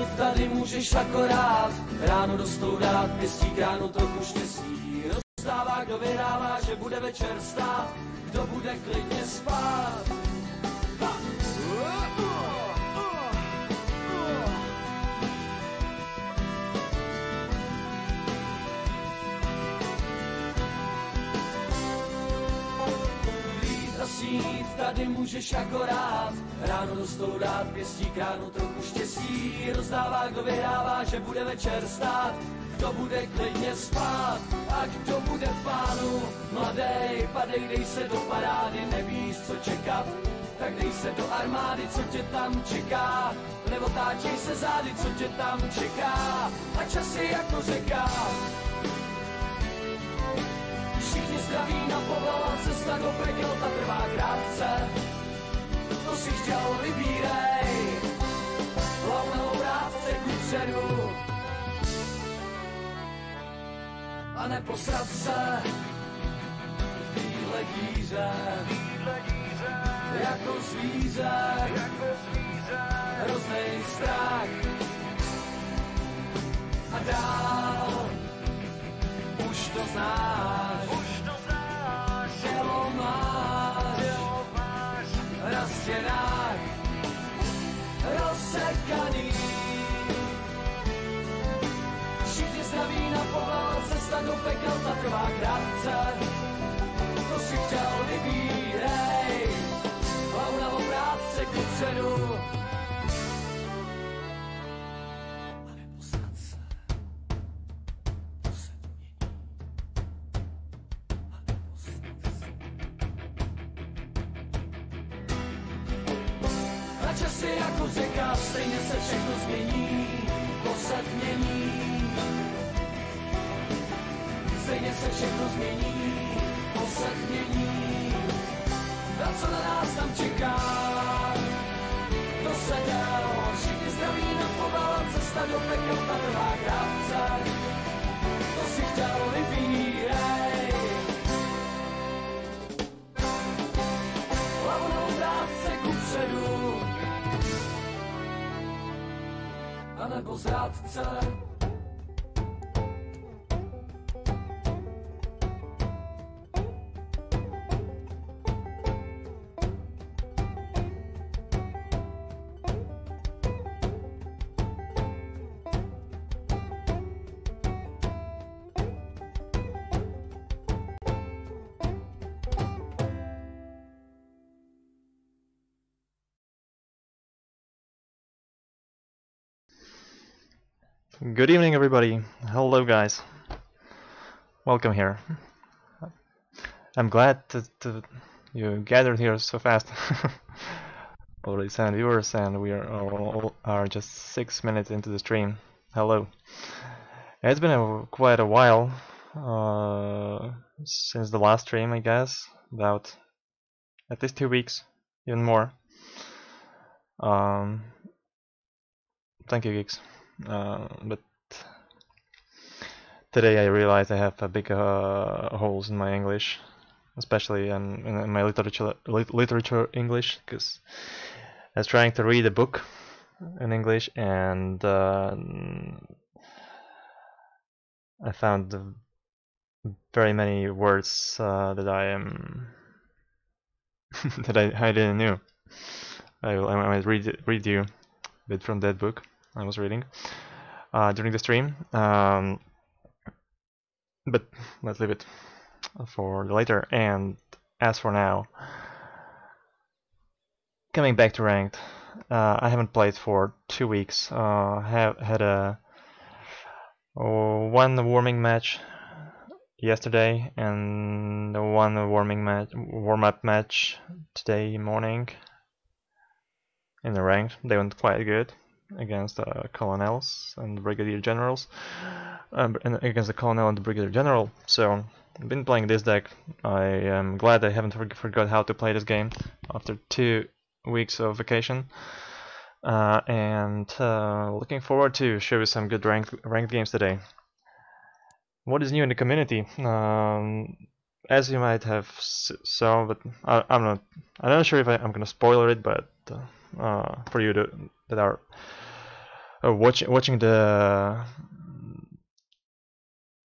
snít, tady můžeš akorát ráno do stolu dát, pěstí kránu trochu štěstí. Rozdává, kdo vyhrává, že bude večer stát, kdo bude klidně spát. Snít, tady můžeš akorát ráno do stolu dát, pěstí kránu trochu štěstí. Rozdává, kdo vyhrává, že bude večer stát, kdo bude klidně spát a kdo bude v plánu. Mladej, padej, dej se do parády, nevíš, co čekat, tak dej se do armády, co tě tam čeká. Nebo táčej se zády, co tě tam čeká, a čas je jako řeka. Všichni zdraví na povel a cesta do pekel, ta trvá krátce. To si chtěl, vybírej, hlavnou vrátce kupředu. A neposrat se v téhle díře, jako zvíře, hroznej strach. A dál už to znáš, tělo máš, na stěnách rozsekaný. Všichni zdraví na povel, cesta do pekel, ta trvá krátce. To si chtěl, vybírej, hlavu na obrátce kupředu. Časy jako řeka, stejně se všechno změní, to se mění. Stejně se všechno změní, to se mění. A co na nás tam čeká, to se dělo. Všichni zdraví na povel, cesta do pekel, ta trvá krátce. To si chtěl, vybírej, hlavu na obrátce kupředu. A nebo zrádce. Good evening, everybody. Hello, guys. Welcome here. I'm glad that you gathered here so fast. Already 7 viewers, and we are just 6 minutes into the stream. Hello. It's been quite a while since the last stream, I guess. About at least 2 weeks, even more. Thank you, geeks. But today I realized I have big holes in my English, especially in my literature English, because I was trying to read a book in English, and I found very many words that I am that I didn't know. I might read you a bit from that book I was reading during the stream, but let's leave it for later. And as for now, coming back to ranked, I haven't played for 2 weeks. Have had a one warming match yesterday and one warm-up match today morning in the ranked. They went quite good against colonels and brigadier generals, and against the colonel and the brigadier general. So I've been playing this deck. I am glad I haven't forgot how to play this game after 2 weeks of vacation, and looking forward to show you some good ranked games today. What is new in the community? As you might have saw, but I'm not sure if I'm gonna spoiler it, but for you that are watching the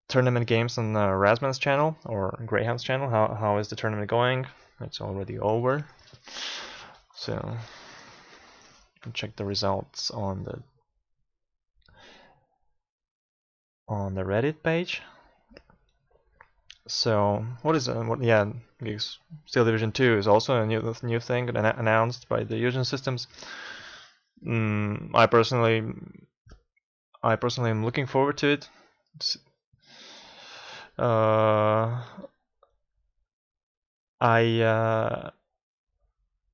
tournament games on Razman's channel or Graham's channel. How is the tournament going? It's already over. So you can check the results on the Reddit page. So yeah, Steel Division 2 is also a new thing announced by the Fusion Systems. I personally am looking forward to it. I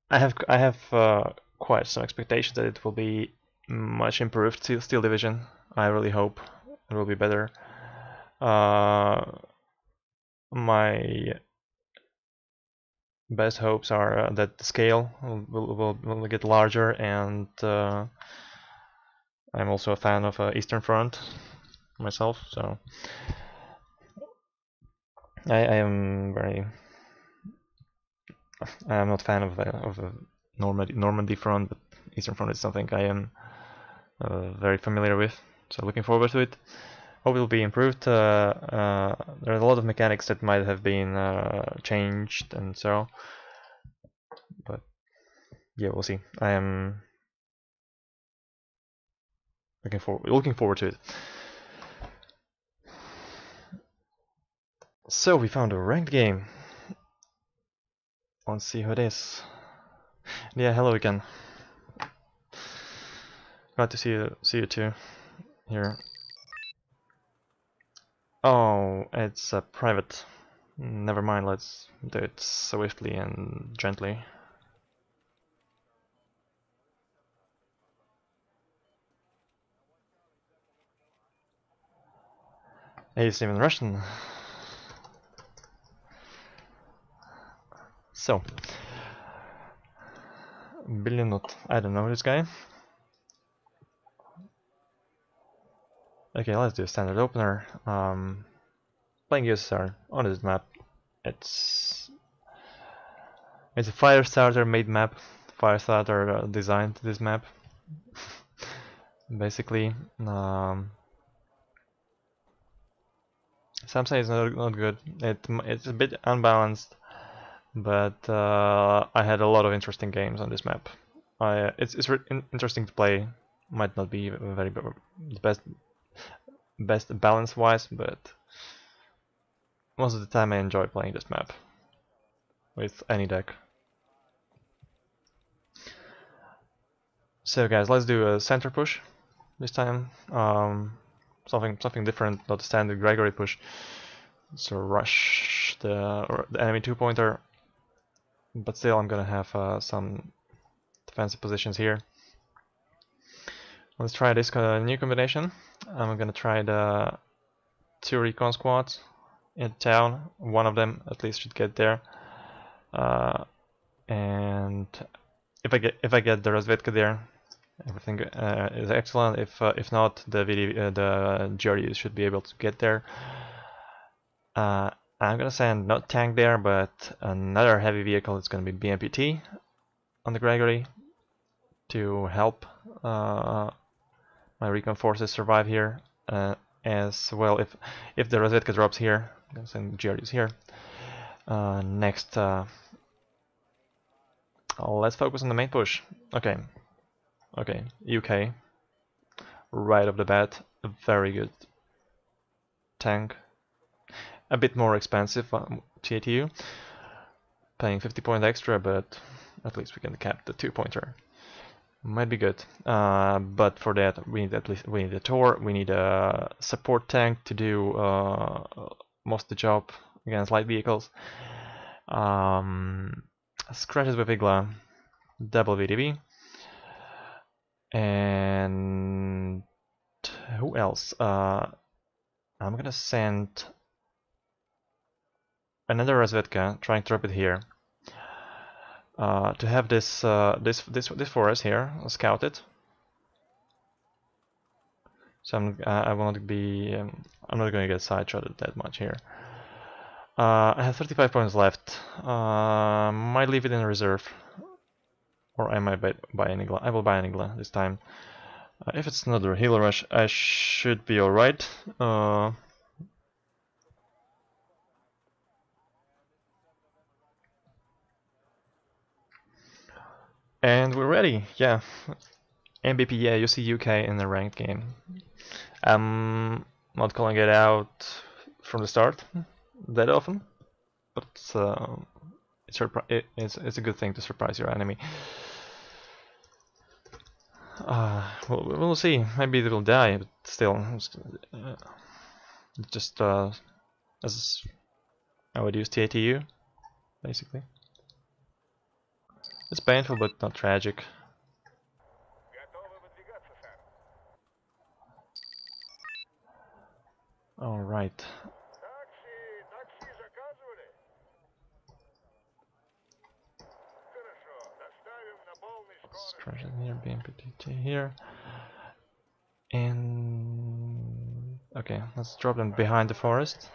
have quite some expectations that it will be much improved Steel Division. I really hope it will be better. My best hopes are that the scale will get larger, and I'm also a fan of Eastern Front myself, so I am not a fan of Normandy Front, but Eastern Front is something I am very familiar with, so looking forward to it. Hope it will be improved. There's a lot of mechanics that might have been changed, and so, but yeah, we'll see. I am looking forward to it. So we found a ranked game. Let's see who it is. Yeah, hello again. Glad to see you too here. Oh, it's a private. Never mind, let's do it swiftly and gently. Hey, it's even Russian. So, Belenot. I don't know this guy. Okay, let's do a standard opener. Playing USSR on this map. It's a Firestarter made map. Firestarter designed this map. Basically, some say it's not good. It's a bit unbalanced, but I had a lot of interesting games on this map. It's interesting to play. Might not be very the best balance wise, but most of the time I enjoy playing this map with any deck. So guys, let's do a center push this time. Something different, not the standard Gregory push. So rush the enemy 2-pointer, but still I'm gonna have some defensive positions here. Let's try this new combination. I'm gonna try the 2 recon squads in town. One of them at least should get there, and if I get the Razvedka there, everything is excellent. If not, the GRUs should be able to get there. I'm gonna send not tank there, but another heavy vehicle. It's gonna be BMPT on the Gregory to help my recon forces survive here. As well, if the Razvedka drops here, I'm gonna send GRUs here. Next, let's focus on the main push. Okay, UK right off the bat, a very good tank. A bit more expensive TATU, paying 50 points extra, but at least we can cap the 2-pointer. Might be good, but for that we need a Tor. We need a support tank to do most of the job against light vehicles. Scratches with Igla, double VDV, and who else? I'm gonna send another Razvedka, trying to drop it here. To have this forest here scouted. So I won't be. I'm not going to get side-shotted that much here. I have 35 points left. Might leave it in reserve, or I might buy an Igla. I will buy an Igla this time. If it's another healer rush, I should be alright. And we're ready, yeah. MVP, yeah, you see UK in the ranked game. I'm not calling it out from the start that often, but it's a good thing to surprise your enemy. We'll see. Maybe they will die, but still, just as I would use TATU, basically. It's painful, but not tragic. All right. Let's crash it here, BMPT here. And okay, let's drop them behind the forest.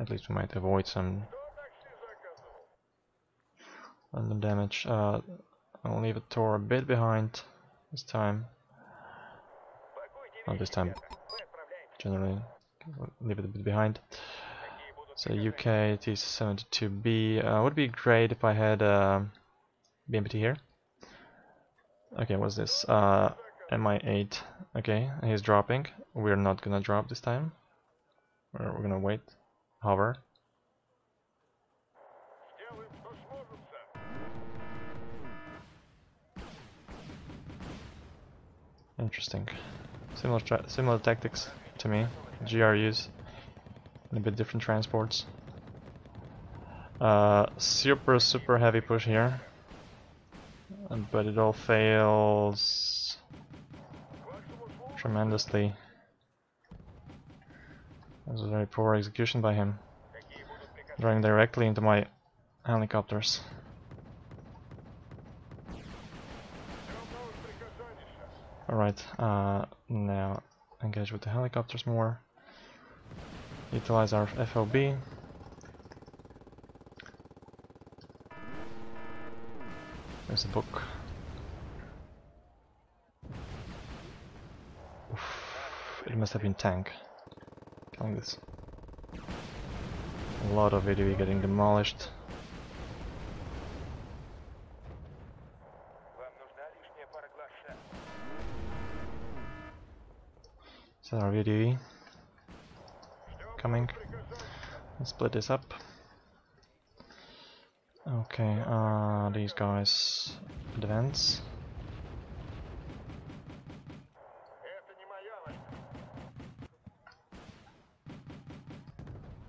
At least we might avoid some random damage. I'll leave a Tor a bit behind this time. Not this time. Generally, leave it a bit behind. So UK T72B would be great if I had BMPT here. Okay, what's this? MI8. Okay, he's dropping. We're not gonna drop this time. We're gonna wait. Hover. Interesting. Similar tactics to me. GRUs. And a bit different transports. Super heavy push here. But it all fails tremendously. That was a very poor execution by him. Driving directly into my helicopters. Alright, now engage with the helicopters more. Utilize our FOB. There's a book. Oof, it must have been tank killing this. A lot of ADV getting demolished. So our VDV coming. Let's split this up. Okay, these guys advance.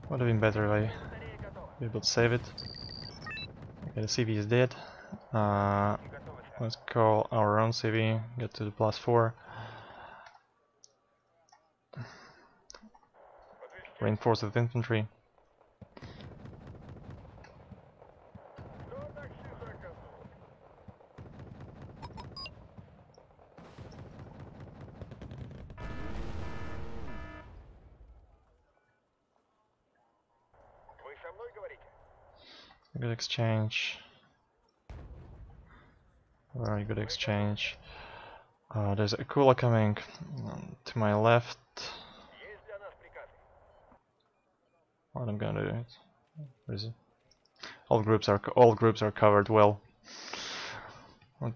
Would have been better if I be able to save it. Okay, the CV is dead. Let's call our own CV, get to the +4. Reinforce with infantry. Good exchange. Very good exchange. There's a Kula coming to my left. What I'm gonna do? Where is it? All groups are covered well. I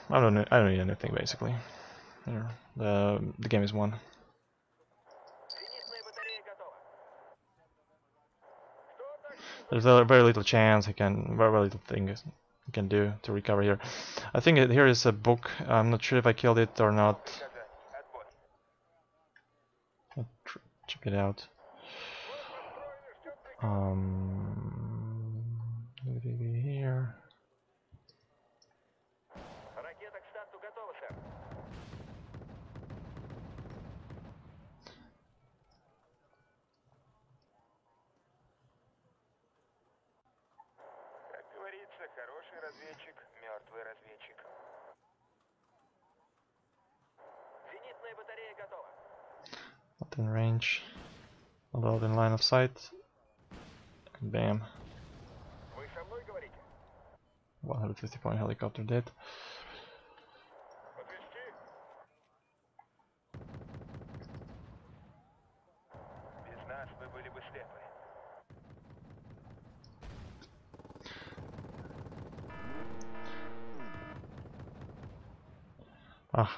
don't need anything basically. Here, the game is won. There's very little chance very little thing I can do to recover here. I think here is a book. I'm not sure if I killed it or not. I'll check it out. Here. Not in range, not in line of sight. Bam. 150 point helicopter dead. Ah,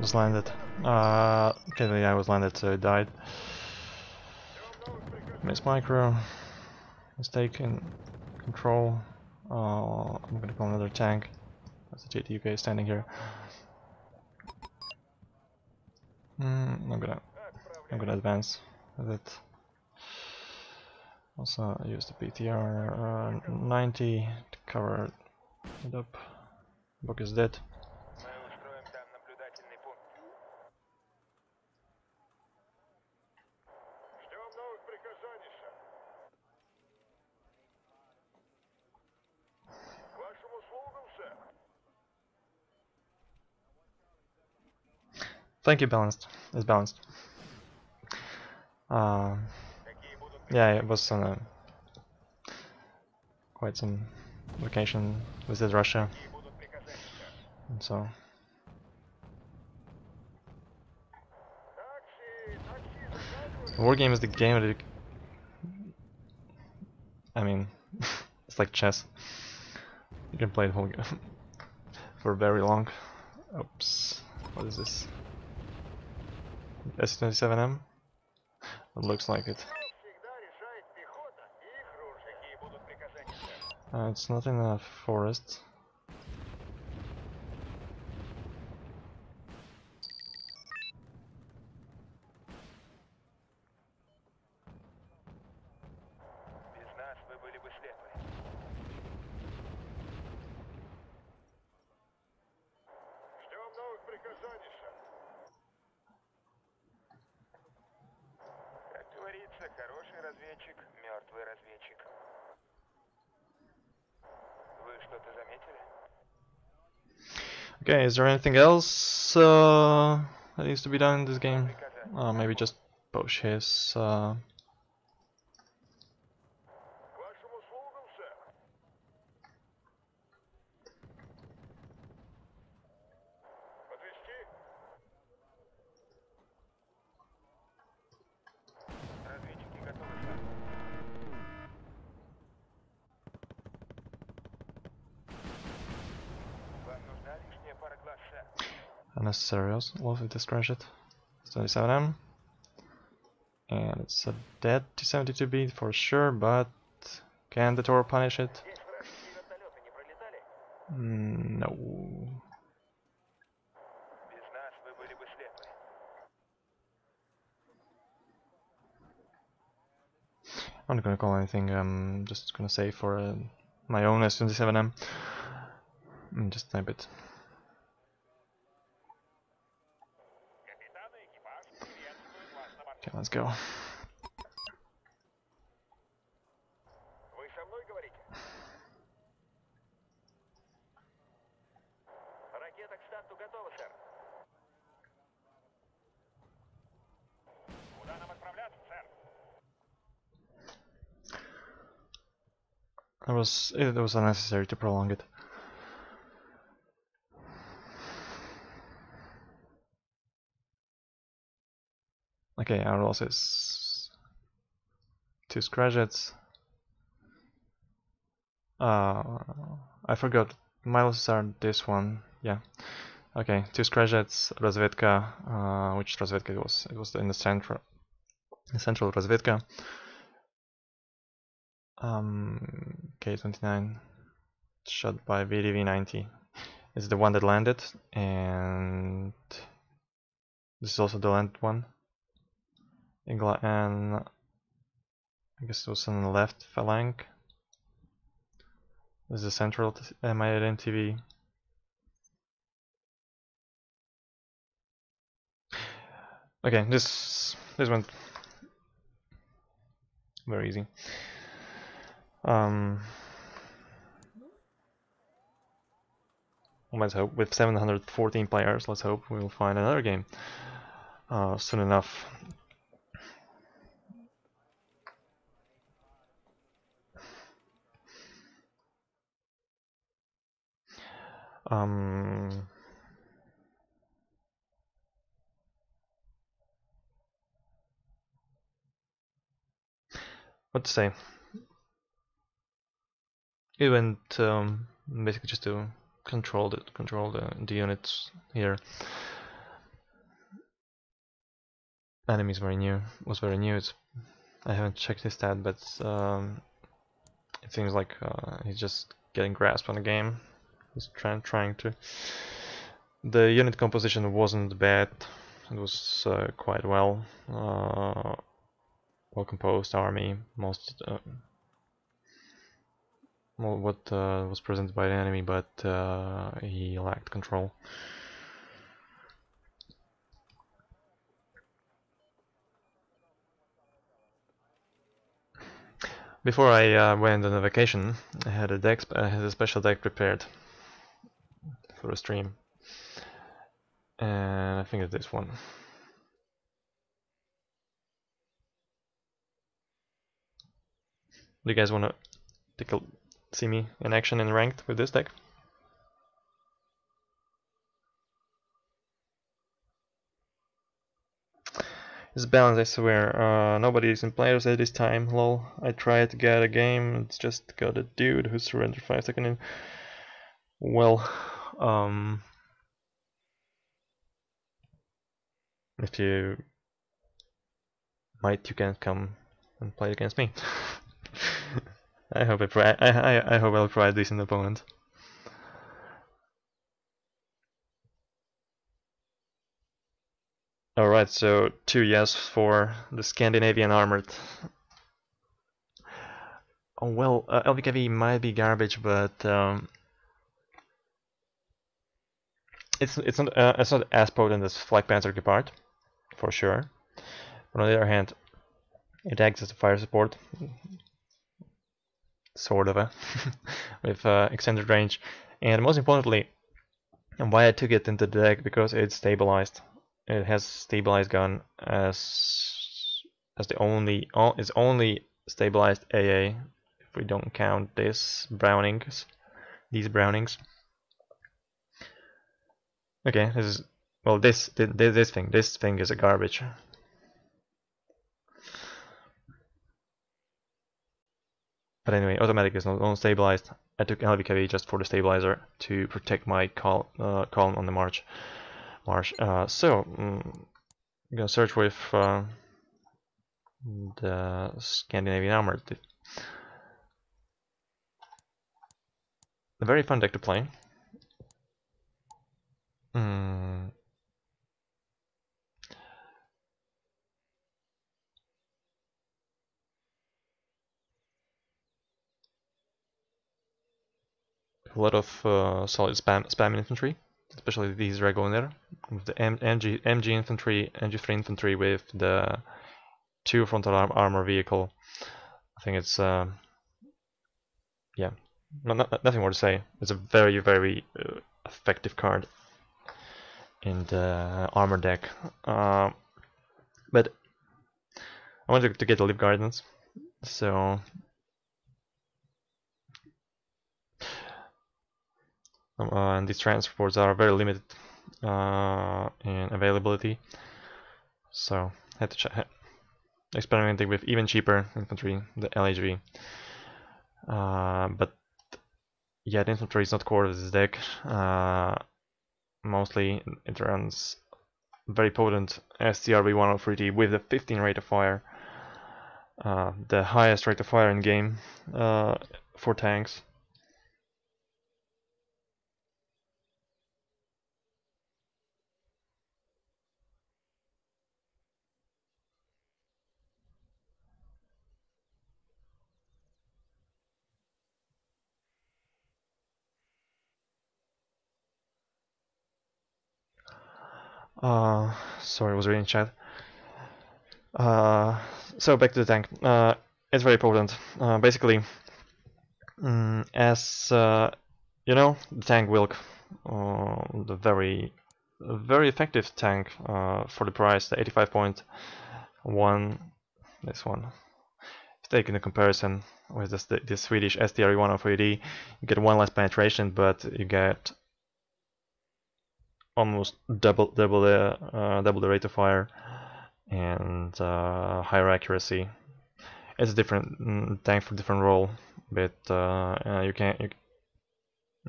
was landed. Okay, yeah, I was landed, so it died. Miss micro. Mistake in control. I'm gonna call another tank. That's the JTUK standing here. I'm gonna advance with it. Also use the PTR 90 to cover it up. Book is dead. Thank you, balanced. It's balanced. Yeah, it was on a quite some vacation, visited Russia, and so Wargame is the game that I mean, it's like chess. You can play it whole for very long. Oops, what is this? S27M? It looks like it. It's not in a forest. Хороший разведчик, мертвый разведчик. Вы что-то заметили? Okay, is there anything else that needs to be done in this game? Maybe just push his unnecessary loss if this crash it. 27M. And it's a dead T-72B for sure, but can the Toro punish it? No. I'm not gonna call anything, I'm just gonna save for my own S27M. Just type it. Okay, let's go. It was unnecessary to prolong it. Okay, our loss is 2 scratchets. I forgot. My losses are this one. Yeah. Okay, 2 scratchets, разведка. Which разведка it was? It was in the central разведка. K29 shot by VDV-90 is the one that landed, and this is also the landed one. And I guess it was on the left phalanx. This is the central MTV. Okay, this went very easy. Let's hope with 714 players. Let's hope we'll find another game soon enough. What to say? It went basically just to control the units here. Enemy is very new. Was very new. I haven't checked his stat, but it seems like he's just getting grasp on the game. He's trying to. The unit composition wasn't bad. It was quite well composed army. Most what was presented by the enemy, but he lacked control. Before I went on a vacation, I had a special deck prepared for a stream, and I think it's this one. Do you guys want to see me in action in ranked with this deck? It's balanced, I swear. Nobody is in players at this time. Lol. I tried to get a game. It's just got a dude who surrendered 5 seconds in. Well, if you might, you can come and play against me. I hope I'll provide a decent opponent. Alright, so 2 yes for the Scandinavian armored. Oh well, LVKV might be garbage, but it's not as potent as Flag Panzer Gepard, for sure. But on the other hand, it acts as a fire support, sort of, with extended range. And most importantly, and why I took it into the deck, because it's stabilized. It has stabilized gun as the only stabilized AA, if we don't count these Brownings. Okay, this is, well, this thing is a garbage. But anyway, automatic is not stabilized. I took LVKV just for the stabilizer to protect my column on the march. So I'm gonna search with the Scandinavian armor. A very fun deck to play. A lot of solid spam infantry, especially these Dragoner, with the MG infantry, MG3 infantry with the 2 frontal armor vehicle. I think it's yeah, nothing more to say. It's a very effective card in the armor deck. But I wanted to get the Live Guardians, so and these transports are very limited in availability, so I had to experimenting with even cheaper infantry, the LHV. But yeah, the infantry is not core of this deck. Mostly it runs very potent STRV-103T with a 15 rate of fire, the highest rate of fire in game for tanks. Sorry, I was reading chat. So back to the tank. It's very potent. Basically, as you know, the tank Wilk, the very effective tank for the price, the 85.1. This one. If taking a comparison with the Swedish STR-103D, you get 1 less penetration, but you get almost double the rate of fire and higher accuracy. It's a different tank for different role, but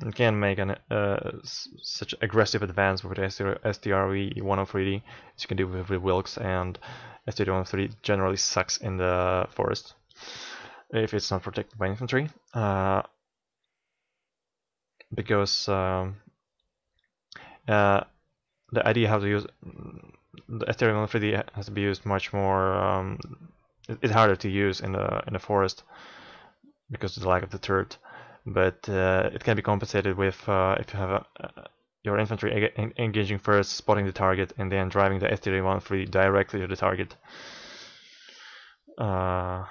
You can make an such aggressive advance with STRV 103D as you can do with Wilkes, and STRV 103 generally sucks in the forest if it's not protected by infantry, because the idea how to use the STRV 103D has to be used much more. It's harder to use in the forest because of the lack of the turret. But it can be compensated with if you have your infantry engaging first, spotting the target, and then driving the STR-103 directly to the target. But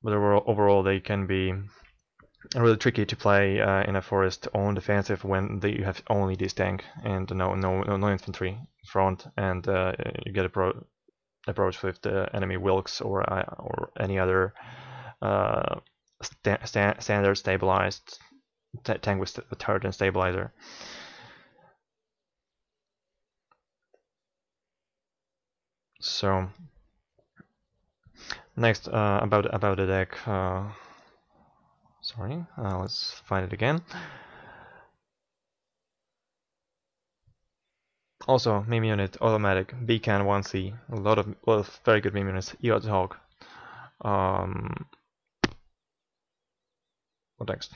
overall, they can be really tricky to play in a forest on defensive when you have only this tank and no infantry in front, and you get approach with the enemy Wilkes or any other standard stabilized tank with a turret and stabilizer. So next about the deck. Sorry, let's find it again. Also, meme unit automatic Beacon 1C. A lot of very good meme units. Hog. What next?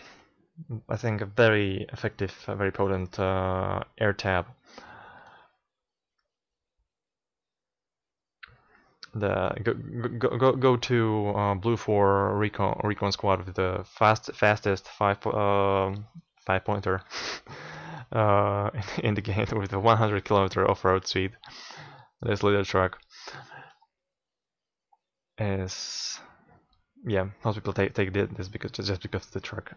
I think a very effective, very potent air tab. Go to Blue 4 recon squad with the fastest 5-pointer in the game with a 100-kilometer off-road speed. This little truck is. Yeah, most people take this just because of the truck.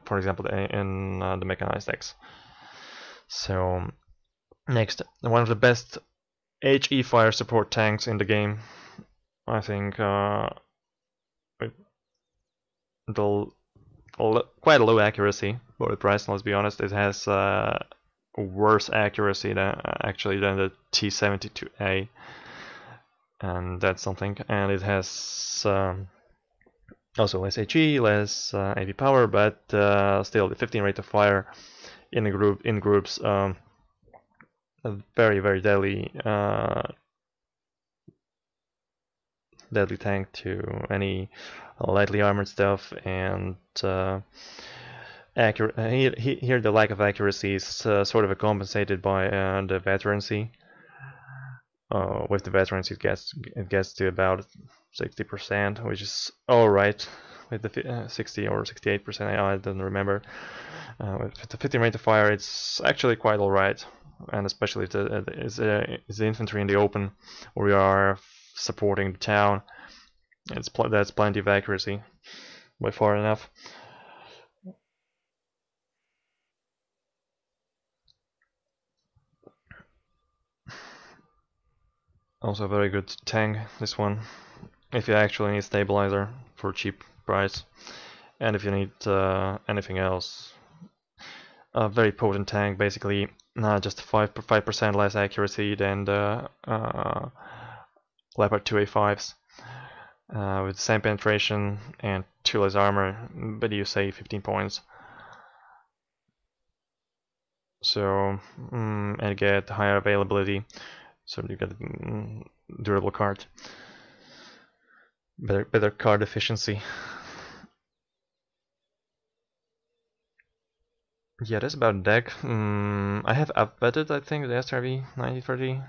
For example, in the mechanized decks. So next, one of the best HE fire support tanks in the game. I think quite a low accuracy for the price. Let's be honest, it has worse accuracy than the T72A, and that's something. And it has also less HE, less AV power, but still the 15 rate of fire in groups. A very deadly tank to any lightly armored stuff, and here the lack of accuracy is sort of compensated by the veterancy. With the veterancy, it gets to about 60%, which is all right. With the 60 or 68%, I don't remember. With the 15 rate of fire, it's actually quite all right. And especially if it's the infantry in the open, where we are supporting the town, that's plenty of accuracy, by far enough. Also a very good tank, this one, if you actually need stabilizer for a cheap price, and if you need anything else. A very potent tank, basically just 5% less accuracy than the Leopard 2A5s, with the same penetration and 2 less armor, but you save 15 points. So and get higher availability, so you get durable card, better card efficiency. Yeah, that's about the deck. I have upvetted, I think, the SRV 9030.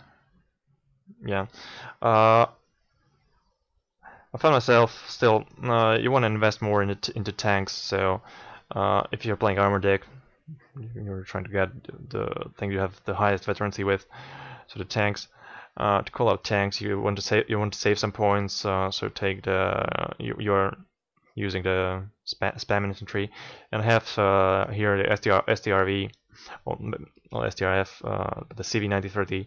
Yeah. I found myself still. You want to invest more into tanks. So if you're playing armor deck, you're trying to get the thing you have the highest veterancy with. So the tanks. To call out tanks, you want to save some points. So take you're using the spam infantry, and I have here the STRV, or STRF, the CV9030,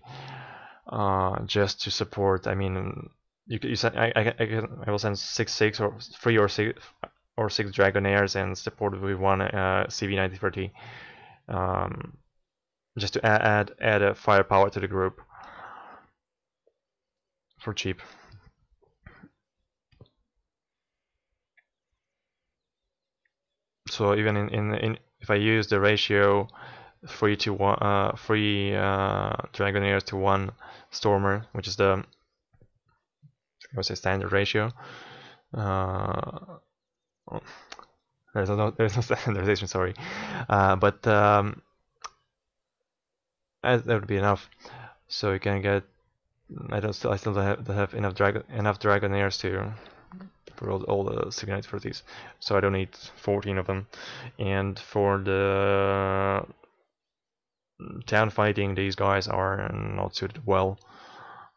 just to support. I mean, you send, I will send 6 or 3 or 6 Dragonairs and support it with one CV9030, just to add a firepower to the group for cheap. So even if I use the ratio 3 to 1, 3 Dragoneers to 1 Stormer, which is the, I would say, standard ratio. There's no standardization, sorry, but that would be enough. So you can get. I still don't have enough Dragoneers to for all the signals for these, so I don't need 14 of them. And for the town fighting, these guys are not suited well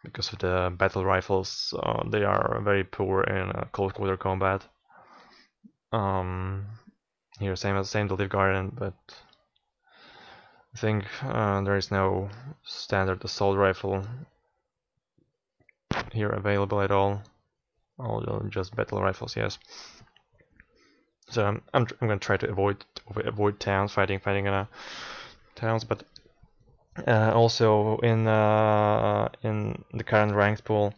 because of the battle rifles. They are very poor in close quarter combat. Here same the Live Garden, but I think there is no standard assault rifle here available at all. Although just battle rifles, yes. So I'm gonna try to avoid towns, fighting in towns, but also in the current ranked pool,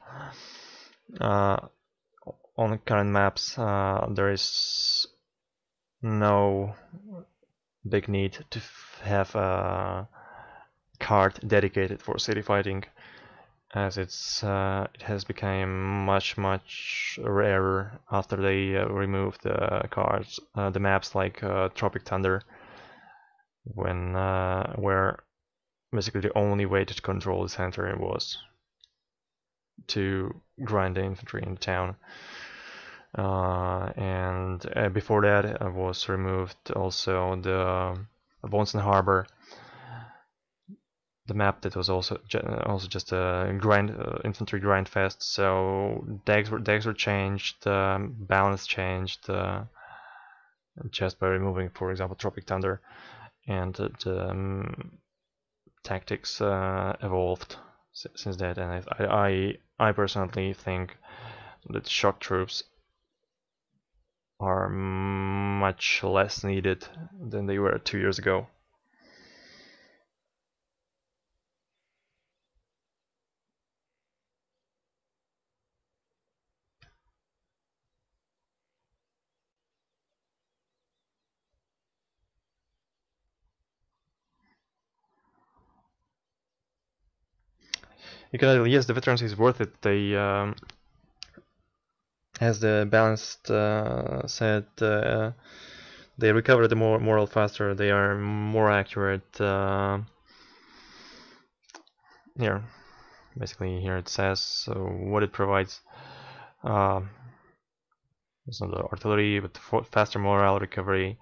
on the current maps, there is no big need to have a card dedicated for city fighting, as it has become much rarer after they removed the cards, the maps like Tropic Thunder, where basically the only way to control the center was to grind the infantry in the town. And before that was removed also the Bonson Harbor, the map that was also just a infantry grind fest. So decks were changed, balance changed, just by removing, for example, Tropic Thunder, and the tactics evolved since that. And I personally think that shock troops are much less needed than they were 2 years ago. You can, yes, the veterans is worth it. They, as the balanced said, they recover the moral faster. They are more accurate. Here, basically, here it says so what it provides. It's not the artillery, but faster morale recovery,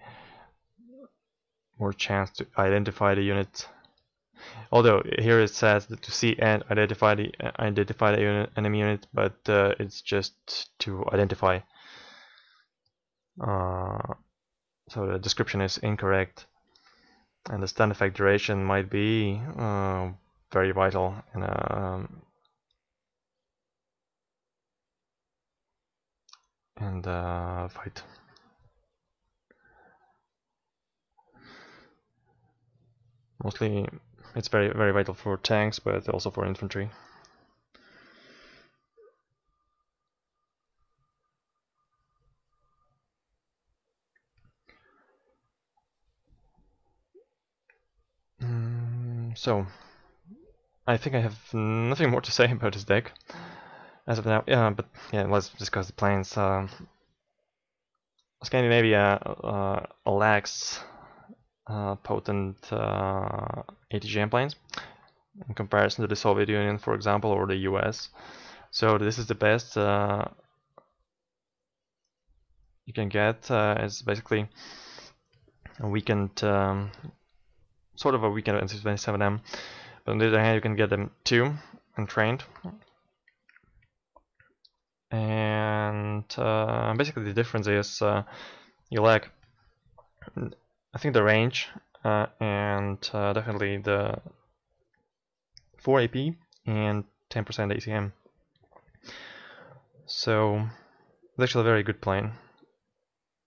more chance to identify the unit. Although here it says that to see and identify the enemy unit, but it's just to identify. So the description is incorrect, and the stun effect duration might be very vital in a fight. Mostly it's very vital for tanks, but also for infantry. So I think I have nothing more to say about this deck as of now. Yeah, but yeah, let's discuss the plans. Scandinavia lacks potent ATGM planes in comparison to the Soviet Union, for example, or the US. So this is the best you can get. It's basically a weakened, sort of a weakened NC-27M. But on the other hand, you can get them 2 and trained. And basically the difference is you lack, I think, the range and definitely the 4 AP and 10% ACM. So it's actually a very good plane,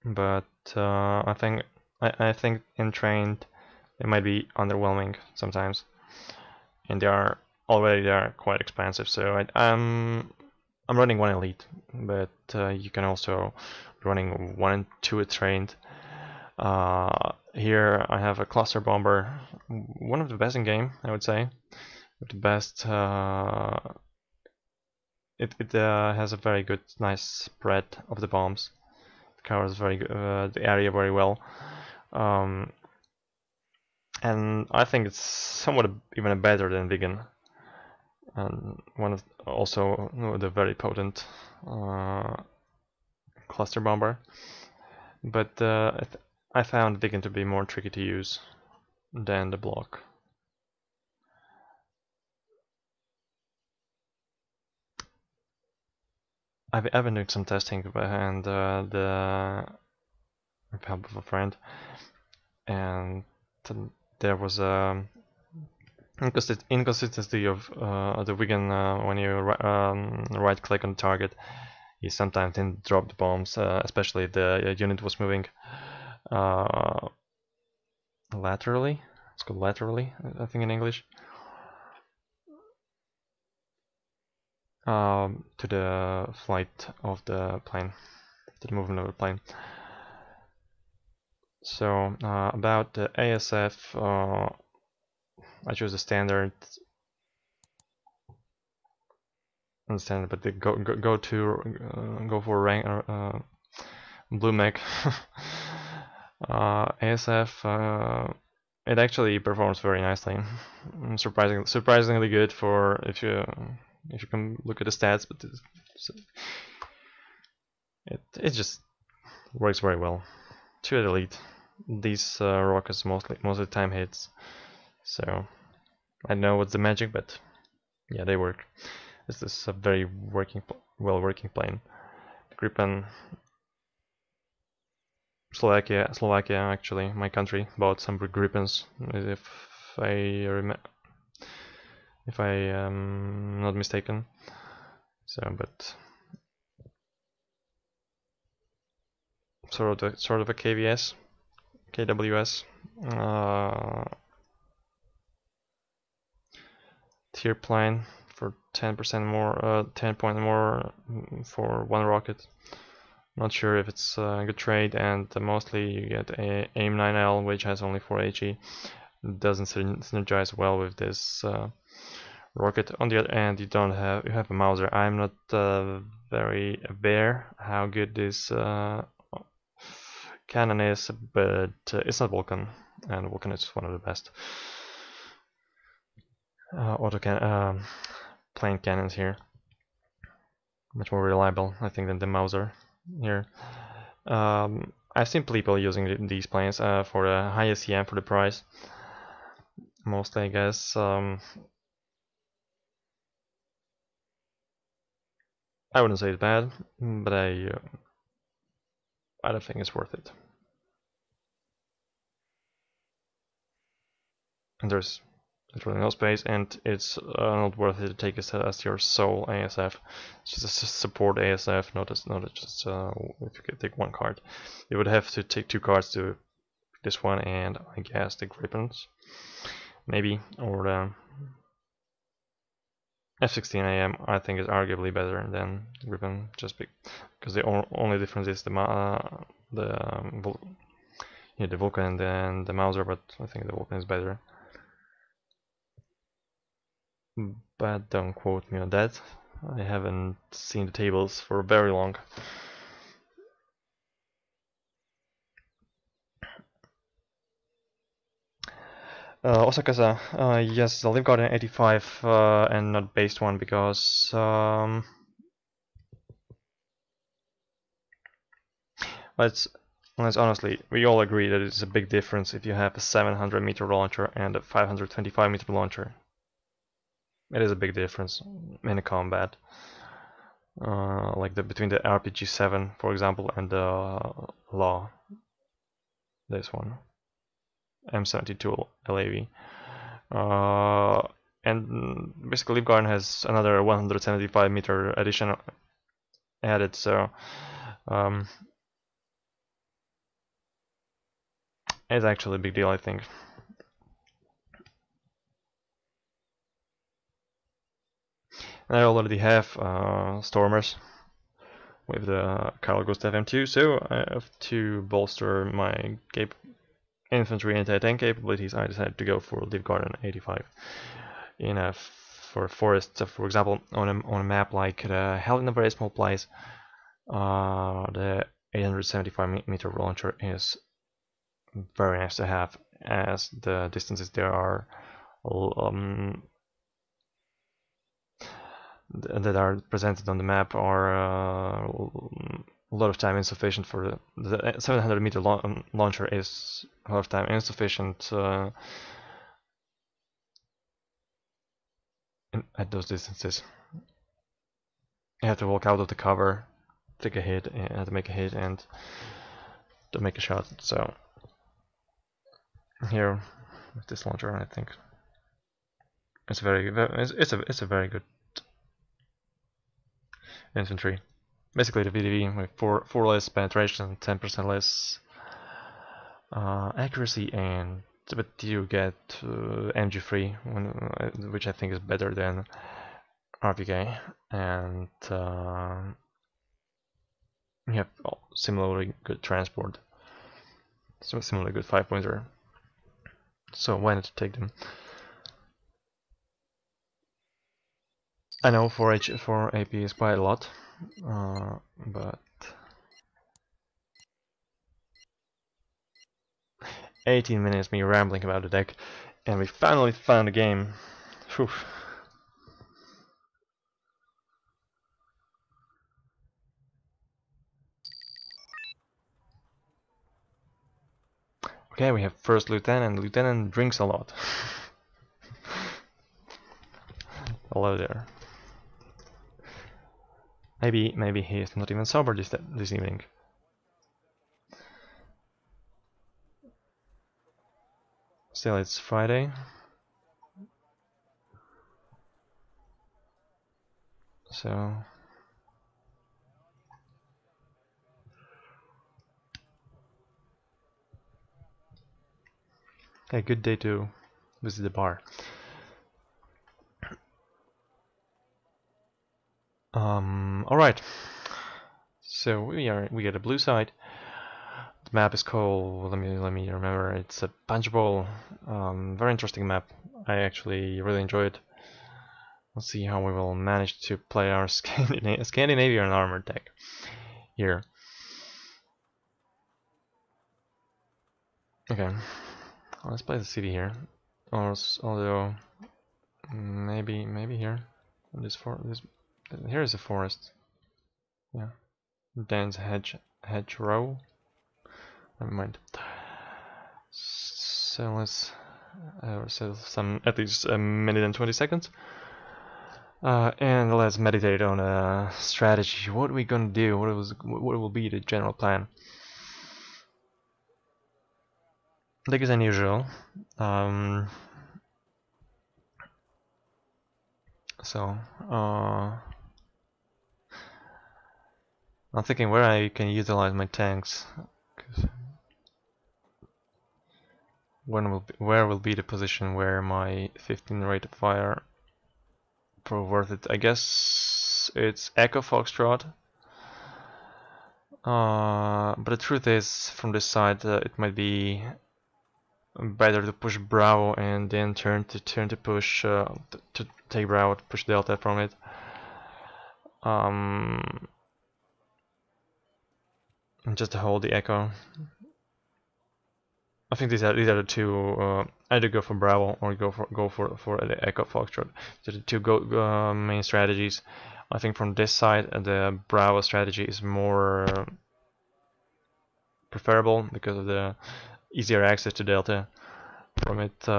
but I think in trained it might be underwhelming sometimes, and they are quite expensive. So I'm running 1 elite, but you can also be running 1 and 2 trained. Here I have a cluster bomber, one of the best in game, I would say. With the best, it has a very good, nice spread of the bombs. It covers the area very well, and I think it's somewhat even better than Vegan. And one of also the very potent cluster bomber, but I found Vegan to be more tricky to use than the block. I've been doing some testing behind the help of a friend, and there was a inconsistency of the Vegan when you right click on the target. He sometimes didn't drop the bombs, especially the unit was moving laterally. It's called laterally, I think, in English. To the flight of the plane, to the movement of the plane. So about the ASF, I chose the standard. But they go for rank blue mech. ASF, it actually performs very nicely. Surprisingly good for if you can look at the stats, but it just works very well. 2 at elite. These rockets most of the time hits, so I don't know what's the magic, but yeah, they work. This is a very well working plane. Gripen, Slovakia actually, my country, bought some Gripens, if I am not mistaken. So, but sort of a KWS, tier plane for 10% more, 10 point more for 1 rocket. Not sure if it's a good trade, and mostly you get a AIM-9L, which has only 4 HE. It doesn't synergize well with this rocket. On the other hand, you have a Mauser. I'm not very aware how good this cannon is, but it's not Vulcan, and Vulcan is one of the best plane cannons here. Much more reliable, I think, than the Mauser here. I've seen people using these planes for the high SEM for the price. Mostly, I guess. I wouldn't say it's bad, but I don't think it's worth it. And there's literally no space, and it's not worth it to take it as your sole ASF. It's just a support ASF, not just if you could take 1 card. You would have to take 2 cards to this one, and I guess the Gripens, maybe, or the F-16AM. I think is arguably better than Gripen, just because the only difference is the Vulcan and the Mauser, but I think the Vulcan is better. But don't quote me on that. I haven't seen the tables for very long. Osakasa, yes, the Live Guardian 85 and not based one, because let's honestly, we all agree that it's a big difference if you have a 700 meter launcher and a 525 meter launcher. It is a big difference in a combat, like between the RPG-7, for example, and the Law. This one, M72 LAV, and basically Live Guardian has another 175 meter addition added, so it's actually a big deal, I think. And I already have Stormers, with the Carl Gustav M2, so I have to bolster my infantry anti-tank capabilities. I decided to go for Leaf Garden 85 for forests. So for example, on a map like Hell in a very small place, the 875-meter launcher is very nice to have, as the distances there are that are presented on the map are a lot of time insufficient for the 700-meter launcher is a lot of time insufficient at those distances. You have to walk out of the cover, take a hit, and to make a hit, and to make a shot. So here with this launcher, I think it's it's a very good infantry. Basically the VDV with 4 less penetration, 10% less accuracy, and but you get MG free, which I think is better than RPK, and you have similarly good transport, so similarly good 5-pointer. So why not take them? I know 4 AP is quite a lot, but 18 minutes me rambling about the deck, and we finally found a game. Whew. Okay, we have first lieutenant. Lieutenant drinks a lot. Hello there. Maybe he is not even sober this evening. Still, it's Friday. So a good day to visit the bar. All right. So we get a blue side. The map is called, let me remember. It's a Punchbowl. Very interesting map. I actually really enjoy it. Let's see how we will manage to play our Scandinavian armor deck here. Okay, let's play the city here. Although maybe here. Here is a forest. Yeah, dense hedgerow. Never mind. So let's set some at least a minute and 20 seconds. And let's meditate on a strategy. What are we gonna do? What will be the general plan? Deck is unusual. So I'm thinking where I can utilize my tanks. Where will be the position where my 15 rate of fire prove worth it? I guess it's Echo Foxtrot. But the truth is, from this side, it might be better to push Bravo and then turn to push to take Bravo, to push Delta from it. Just to hold the Echo. I think these are the two. Either go for Bravo or go for the Echo Foxtrot. These are the two main strategies. I think from this side, the Bravo strategy is more preferable because of the easier access to Delta from it.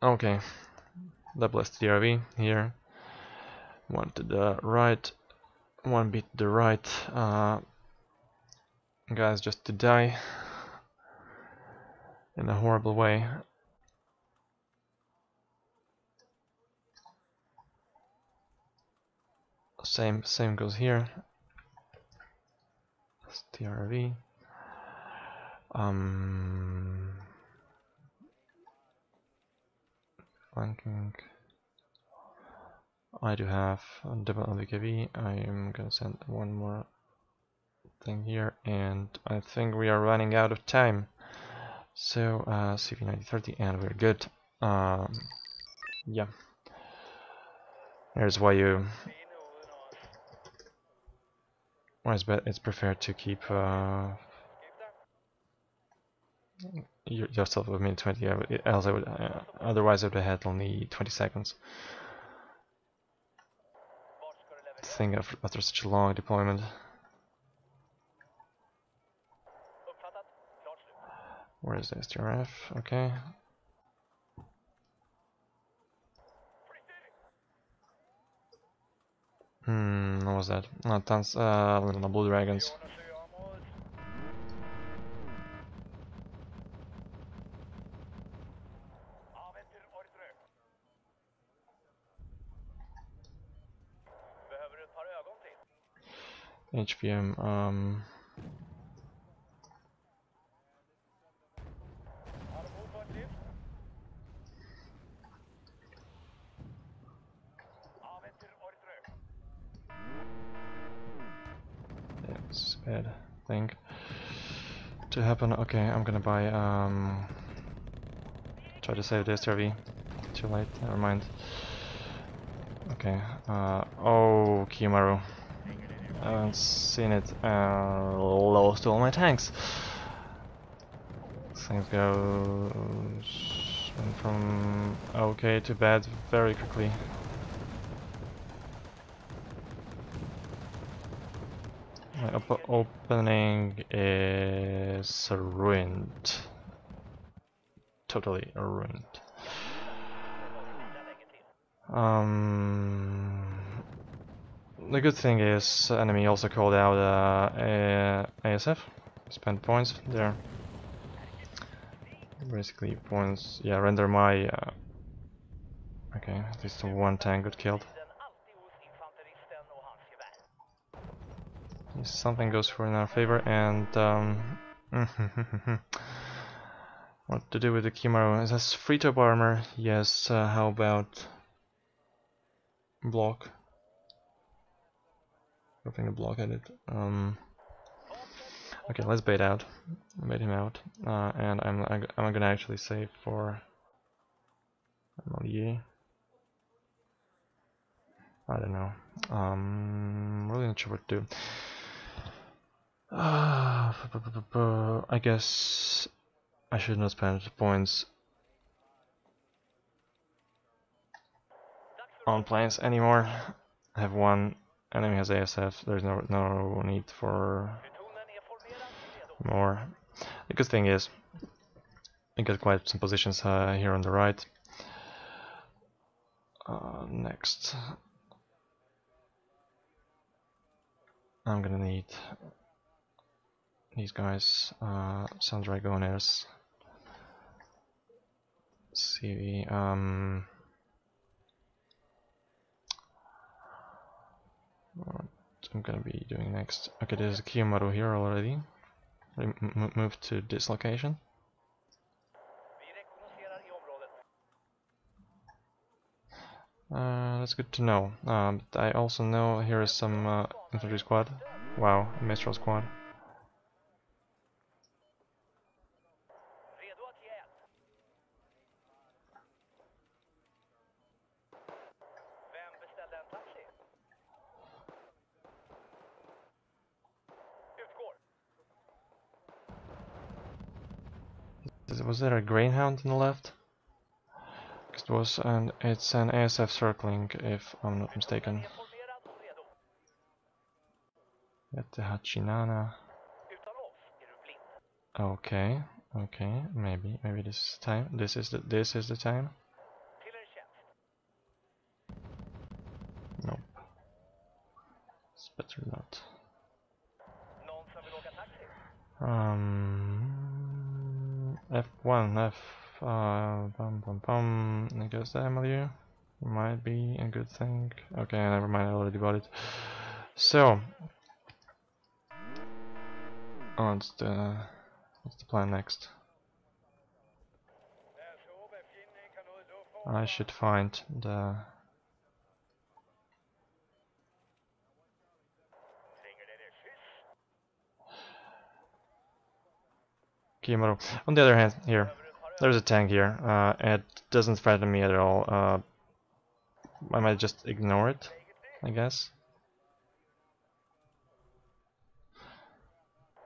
Okay, double STRV here. One to the right, one bit to the right. Guys, just to die in a horrible way. Same goes here. STRV. Flanking. I do have a double LVKV. I am gonna send one more thing here, and I think we are running out of time. So CV9030, and we're good. Yeah. Here's why it's preferred to keep yourself with minute 20. Else I would, otherwise I would have had only 20 seconds. Thing after such a long deployment. Where is the STRF? Okay. What was that? Tons, Blue Dragons. HVM, it's a bad thing to happen. Okay, I'm gonna buy, try to save the SRV. Too late, never mind. Okay, oh, Kimaru. I haven't seen it, lost all my tanks. Things go from okay to bad very quickly. My opening is ruined. Totally ruined. The good thing is enemy also called out ASF. Spent points there. Basically points, yeah, render my okay, at least one tank got killed. Something goes for in our favor, and what to do with the Kimaru? It has free top armor, yes, how about block? Dropping a block at it. Okay, let's bait out. Bait him out. And I'm gonna actually save for MLE. I don't know. Really not sure what to do. I guess I should not spend points on planes anymore. I have one. Enemy has ASF. There's no need for more. The good thing is I got quite some positions here on the right. Next, I'm gonna need these guys, some Dragoners, CV, what I'm gonna be doing next. Okay, there's a Kiyomaru here already. Move to this location. That's good to know. But I also know here is some infantry squad. Wow, a Mistral squad. Was there a Greyhound on the left? It was, and it's an ASF circling, if I'm not mistaken. At the Hachinana. Okay, okay, maybe this is the time. This is the time. Nope. It's better not. F1, I guess the MLU might be a good thing. Okay, never mind, I already bought it. So, what's the plan next? I should find the Kiyomaru. On the other hand, here, there's a tank here. It doesn't threaten me at all. I might just ignore it, I guess.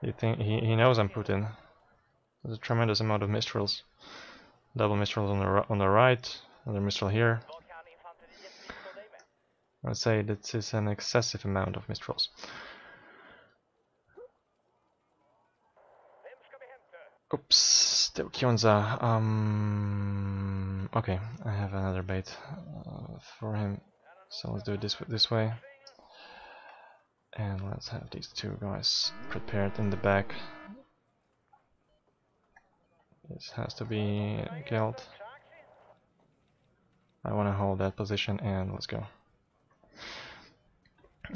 You think he knows I'm Putin? There's a tremendous amount of mistrals. Double mistrals on the right. Another mistral here. I'd say this is an excessive amount of mistrals. Oops, still Kyonza. Okay, I have another bait for him. So let's do it this way. And let's have these two guys prepared in the back. This has to be killed. I want to hold that position and let's go.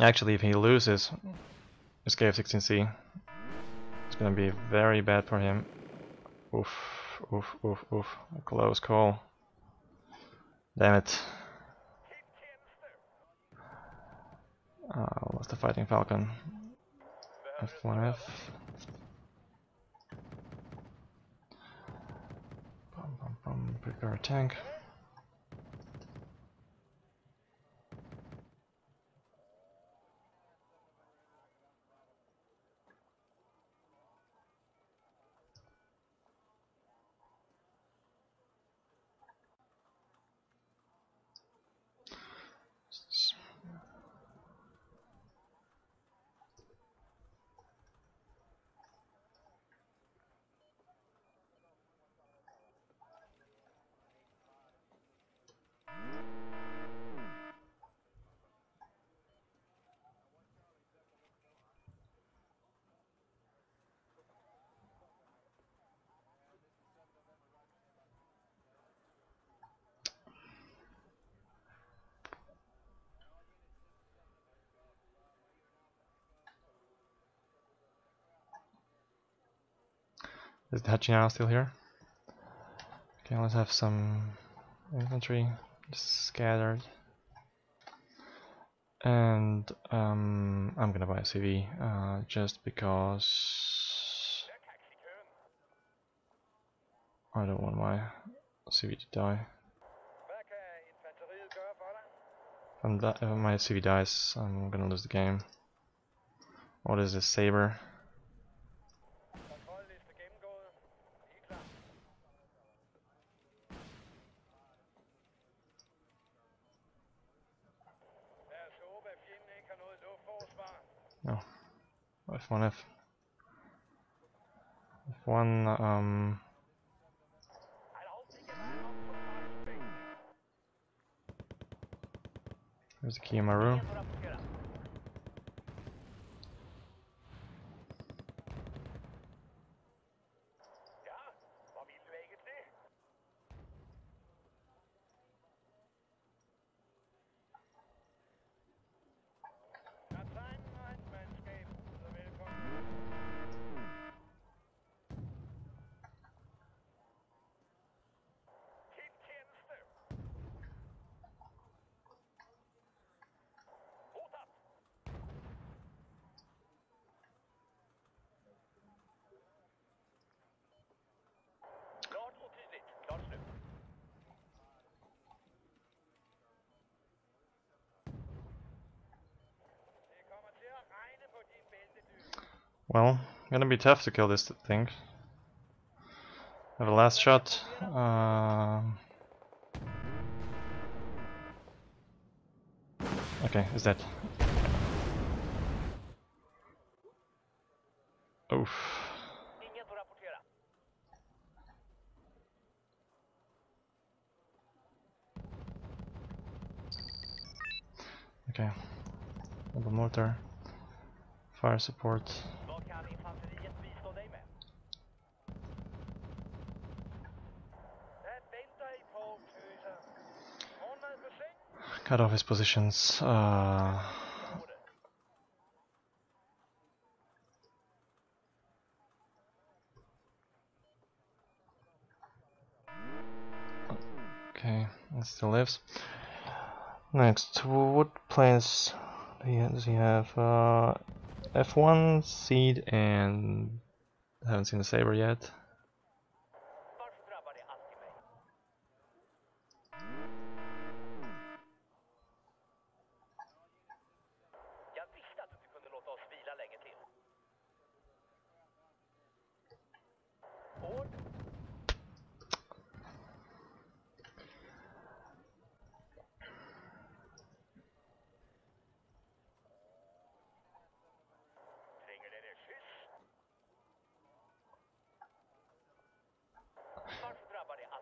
Actually, if he loses his KF-16C, it's gonna be very bad for him. Oof, oof, oof, oof. A close call. Damn it. What's the Fighting Falcon? F1F. Prepare a tank. Is the Hachina still here? Okay, let's have some infantry just scattered. And I'm gonna buy a CV just because I don't want my CV to die. If my CV dies, I'm gonna lose the game. What is this saber? No. F1F. F1, There's the Kiyomaru. Well, gonna be tough to kill this thing. Have a last shot. Okay, is that? Oof. Okay. Double mortar. Fire support. Cut off his positions. Okay, it still lives. Next, what plans does he have? F1, Seed, and I haven't seen the Saber yet.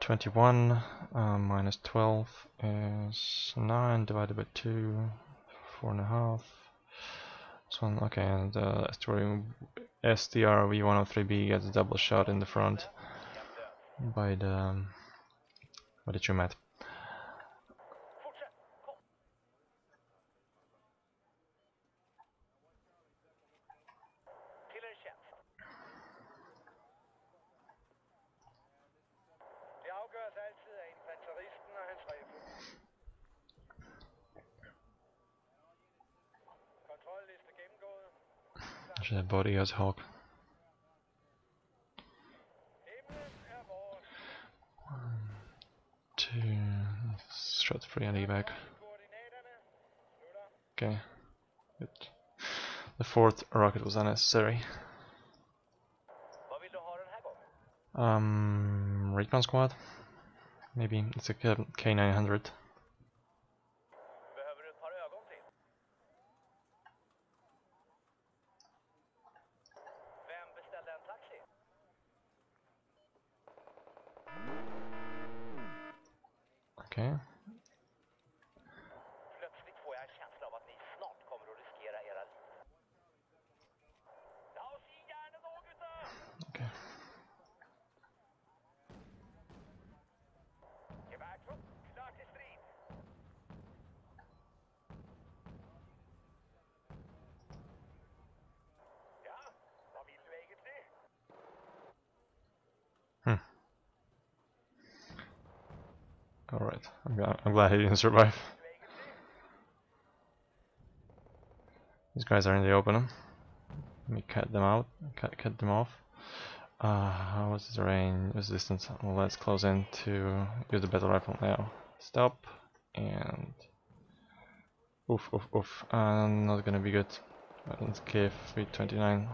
21 minus 12 is 9 divided by 2, 4.5. This one, okay, and STR V103B gets a double shot in the front by the true mat. I should have body as Hulk. 1, 2, shot free and evac. Okay, good. The fourth rocket was unnecessary. Recon squad? Maybe it's a K900. Okay. Okay. Alright, I'm glad he didn't survive. These guys are in the open. Let me cut them out, cut them off. What's the range? What's the distance? Well, let's close in to use the battle rifle now. Stop, and oof, oof, oof. Not gonna be good. Let's KFV 29.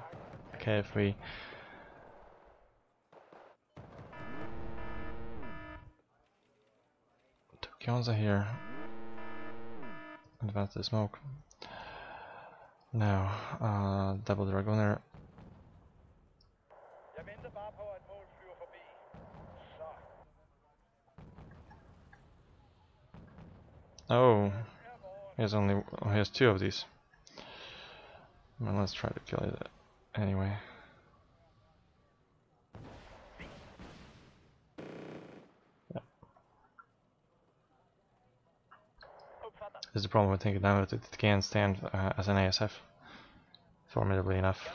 KFV. Two Kionza here. Advance the smoke. Now, double Dragoner. Oh, he has two of these. Well, let's try to kill it anyway. Yeah. This is the problem with thinking now that it can't stand as an ASF formidably enough.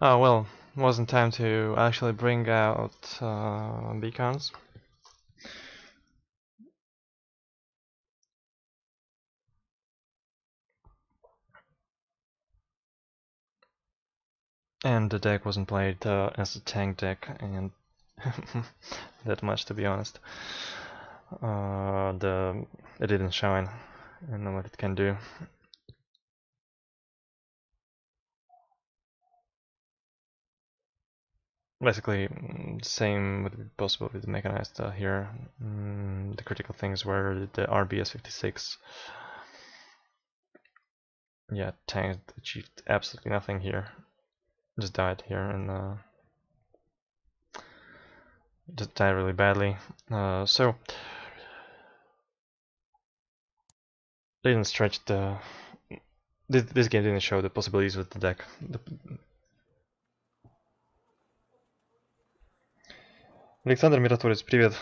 Oh well, wasn't time to actually bring out beacons. And the deck wasn't played as a tank deck, and that much, to be honest. It didn't shine and what it can do. Basically, same would be possible with the mechanized here. The critical things were the RBS-56. Yeah, tank achieved absolutely nothing here. Just died here and just died really badly. So they didn't stretch the. This game didn't show the possibilities with the deck. Александр Миротворец, привет.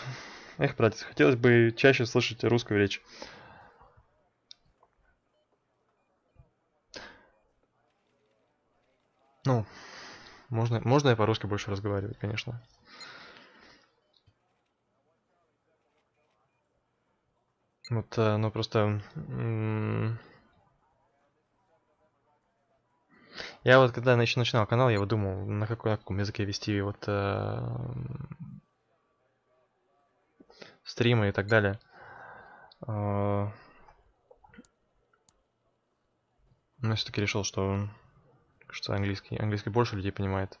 Эх, братец, хотелось бы чаще слышать русскую речь. Ну, Можно я по-русски больше разговаривать, конечно. Вот, ну просто... Я вот когда начинал канал, я вот думал, на каком языке вести вот стримы и так далее. Но все-таки решил, что английский больше людей понимает,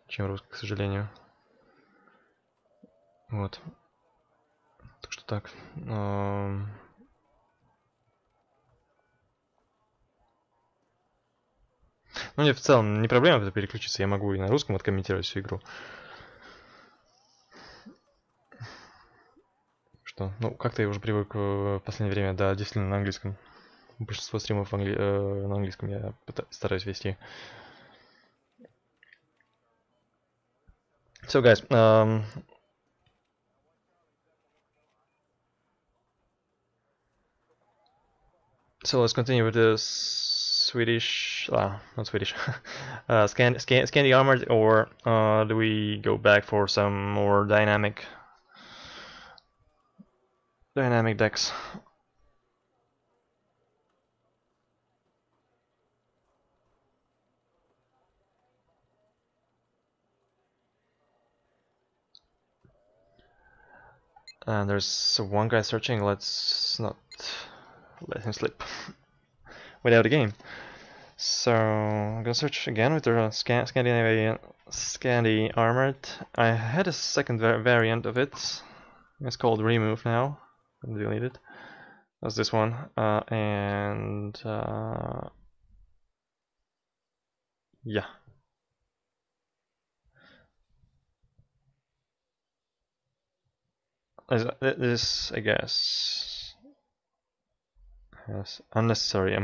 чем русский, к сожалению. Вот. Так что так. Ну, мне в целом не проблема это переключиться, я могу и на русском откомментировать всю игру. Что, ну, как-то я уже привык в последнее время, да, действительно на английском. Большинство стримов на английском я стараюсь вести. So guys, so let's continue with the Swedish, not Swedish, Scandi Armored, or do we go back for some more dynamic decks? And there's one guy searching. Let's not let him slip without a game. So I'm gonna search again with the Scandinavian Scandi Armored. I had a second variant of it. It's called Remove now. I'm gonna delete it. That's this one, and yeah. This, I guess, has unnecessary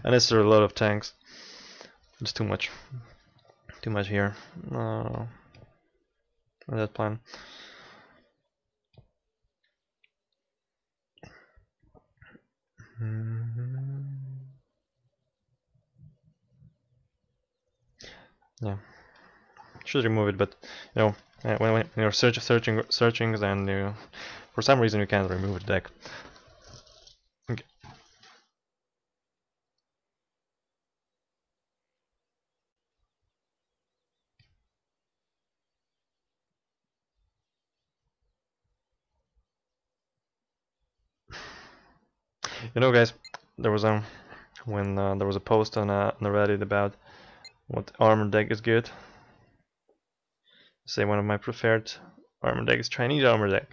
unnecessary load of tanks. It's too much here. That plan. Yeah, should remove it, but you know, when you're searching, then for some reason you can't remove the deck. Okay. You know, guys, there was when there was a post on the Reddit about what armor deck is good. Say one of my preferred armor deck is Chinese armor deck.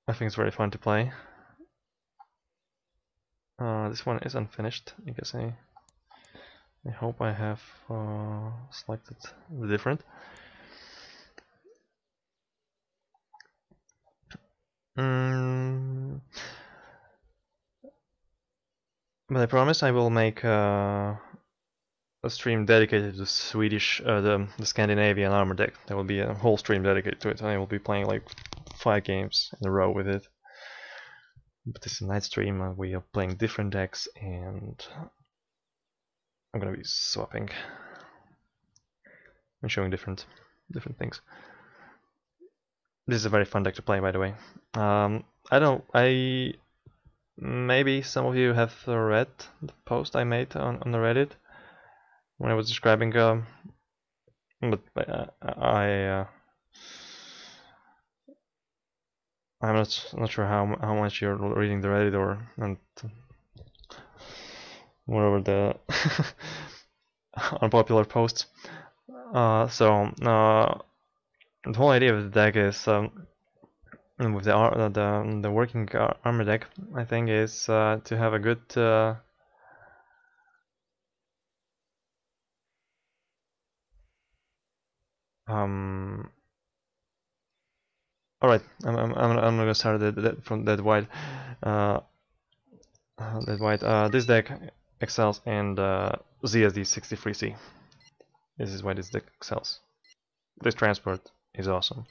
I think it's very fun to play. This one is unfinished. I guess I hope I have selected the different. But I promise I will make a stream dedicated to Swedish, the Scandinavian armor deck. There will be a whole stream dedicated to it. I will be playing like 5 games in a row with it. But this is a night stream. We are playing different decks, and I'm gonna be swapping and showing different things. This is a very fun deck to play, by the way. Maybe some of you have read the post I made on the Reddit when I was describing, but I'm not sure how much you're reading the Reddit or whatever the unpopular posts. So the whole idea of the deck is, with the working armor deck, I think, is to have a good all right, I'm gonna start from that white. This deck excels in ZSD63C. This is why this deck excels. This transport is awesome,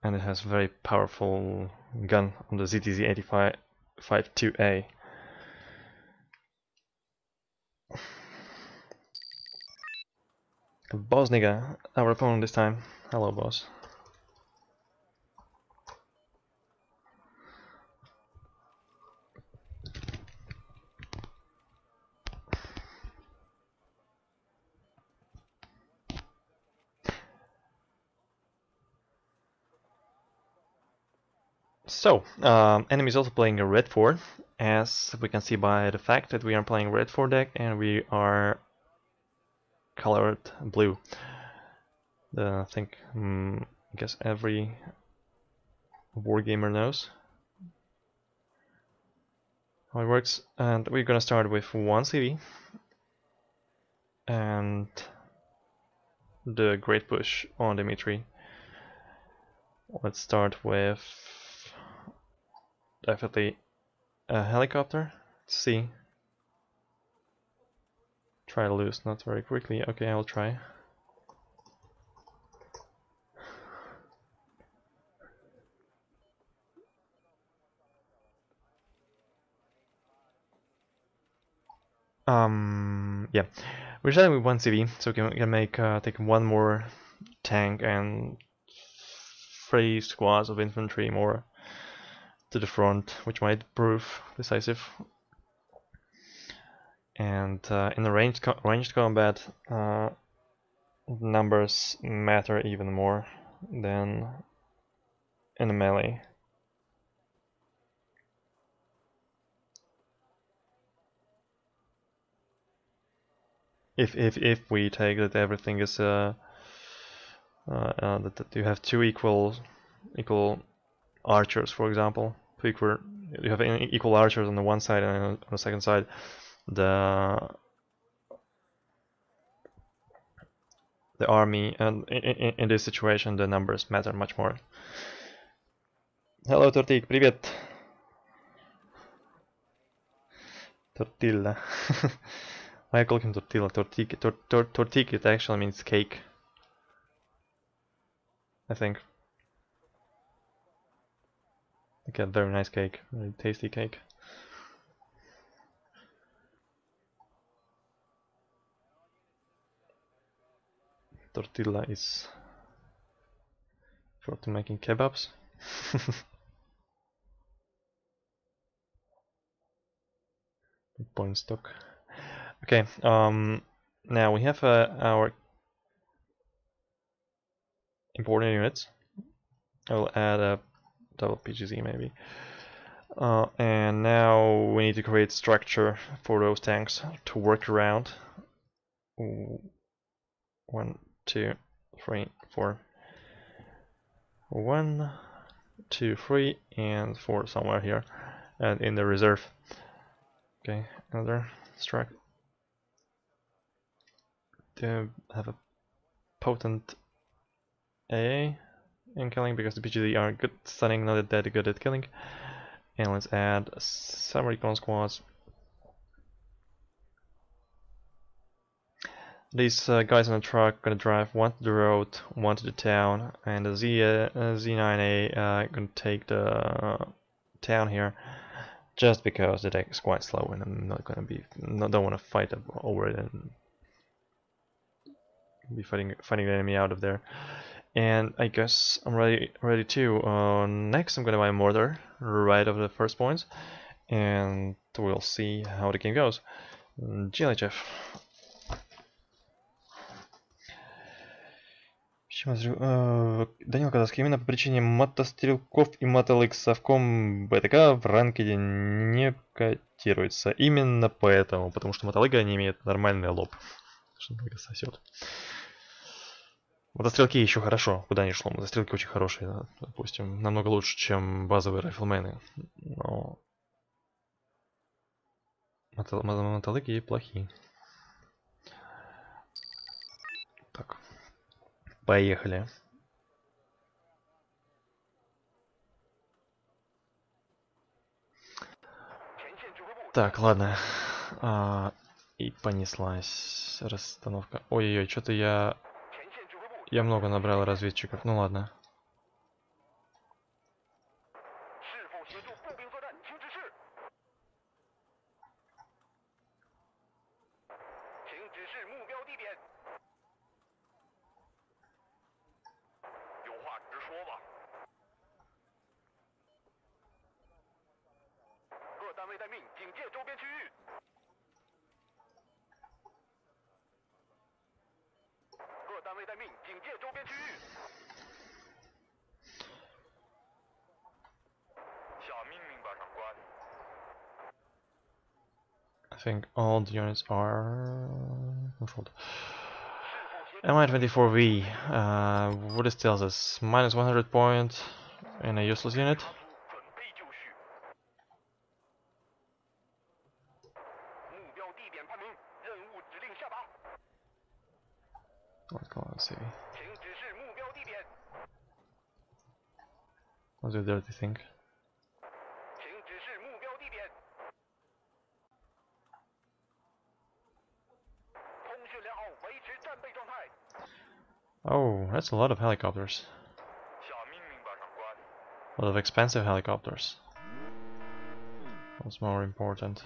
and it has very powerful gun on the ZTZ-85-2A. BossNigga, our opponent this time. Hello, boss. So, enemy is also playing a red 4, as we can see by the fact that we are playing red 4 deck and we are colored blue. I think, I guess every wargamer knows how it works. And we're gonna start with 1 CV and the great push on Dimitri. Let's start with definitely a helicopter. Let's see. Try to lose, not very quickly. Okay, I'll try. Yeah, we're starting with 1 CV, so we can make take 1 more tank and 3 squads of infantry more to the front, which might prove decisive. And in the ranged combat, numbers matter even more than in the melee. If we take that everything is that you have 2 equal archers, for example, you have equal archers on the one side and on the second side, the army, and in this situation the numbers matter much more. Hello Tortik, привет. Tortilla. I call him tortilla. Tortik, it actually means cake, I think. Like a very nice cake, very tasty cake. Tortilla is for making kebabs. Point stock. Okay, now we have our important units. I will add a double PGZ maybe. And now we need to create structure for those tanks to work around. 1, 2, 3, 4. 1, 2, 3, and 4 somewhere here, and in the reserve. Okay, another struct. To have a potent AA in killing, because the PGD are good stunning, not that good at killing. And let's add some recon squads. These guys on the truck gonna drive 1 to the road, 1 to the town, and the Z9A gonna take the town here, just because the deck is quite slow and I'm not gonna be, don't want to fight over it and be fighting the enemy out of there. And I guess I'm ready too. Next I'm gonna buy a mortar right of the first points, and we'll see how the game goes. GLHF. Данил Казахский, именно по причине мотострелков и мотолык-совком БТК в ранкеде не котируется. Именно поэтому, потому что мотолыга не имеет нормальный лоб. Что много сосет. Мотострелки еще хорошо, куда ни шло. Мотострелки очень хорошие, допустим, намного лучше, чем базовые райфлмены. Но мотолыги плохие. Так. Поехали. Так, ладно. И понеслась расстановка. Ой-ой-ой, что-то я много набрал разведчиков. Ну ладно. I think all the units are controlled. MI-24V, what it tells us, minus 100 point in a useless unit. Let's see. Let's do the dirty thing. Oh, that's a lot of helicopters. A lot of expensive helicopters. What's more important?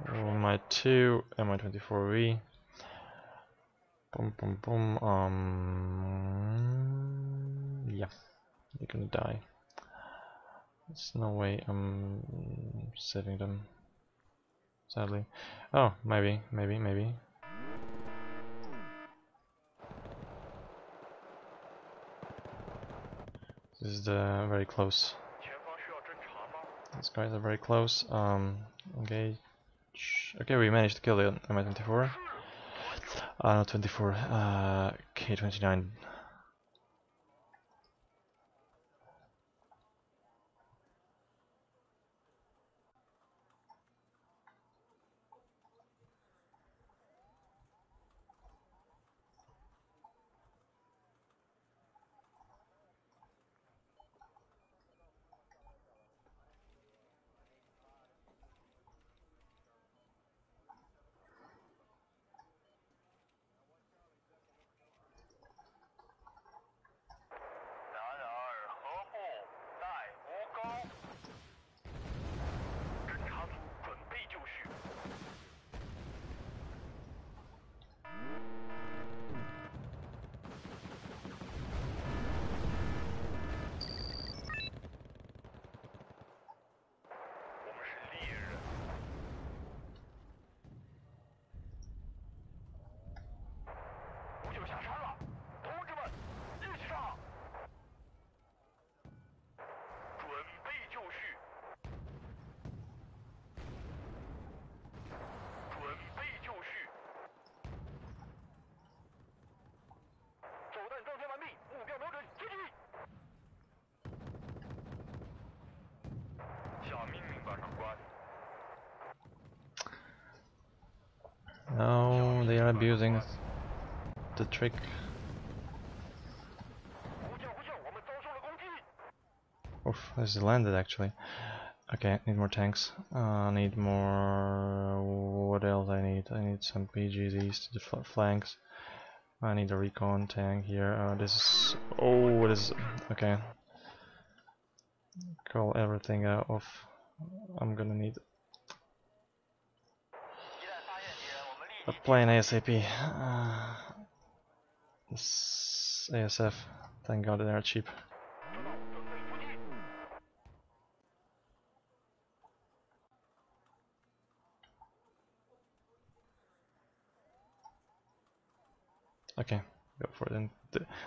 MI2, MI-24V. Boom, boom, boom. Yeah, they're gonna die. There's no way I'm saving them. Sadly. Oh, maybe. This is very close. These guys are very close. Engage. Okay, we managed to kill the MI-24. Not 24. K-29. No, they are abusing the trick. Oof, this is landed actually. Okay, need more tanks. Need more. What else I need? I need some PGZs to the flanks. I need a recon tank here. This is. Oh, this is. Okay. Call everything off. I'm gonna need a plane ASAP. This ASF. Thank God they are cheap. Okay, go for it. And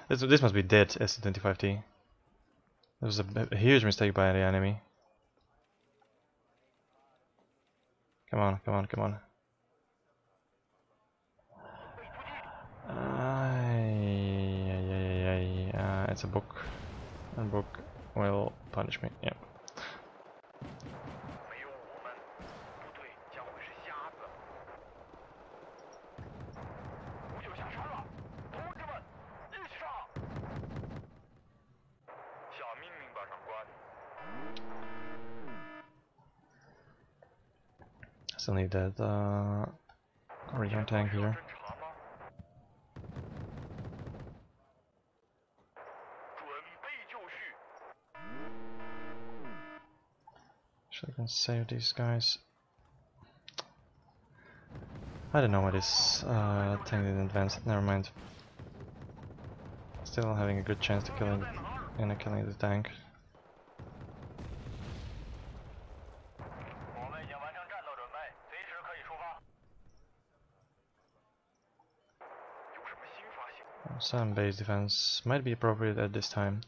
this must be dead, SC-25T. That was a huge mistake by the enemy. Come on, come on, come on. It's a book. A book will punish me. Yeah. Still need that recon tank here. I can save these guys. I don't know what this tank didn't advance. Never mind. Still having a good chance to killing the tank. Some base defense might be appropriate at this time.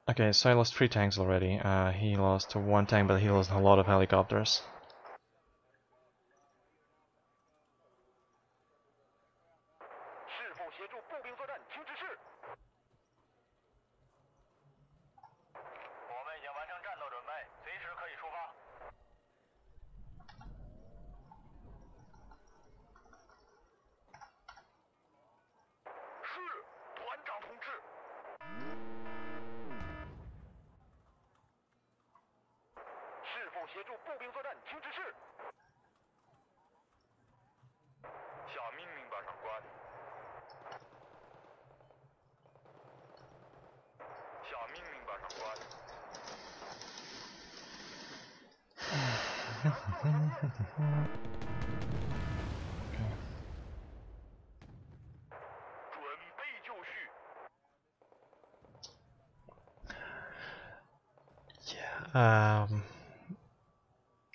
Okay, so I lost 3 tanks already. He lost 1 tank, but he lost a lot of helicopters.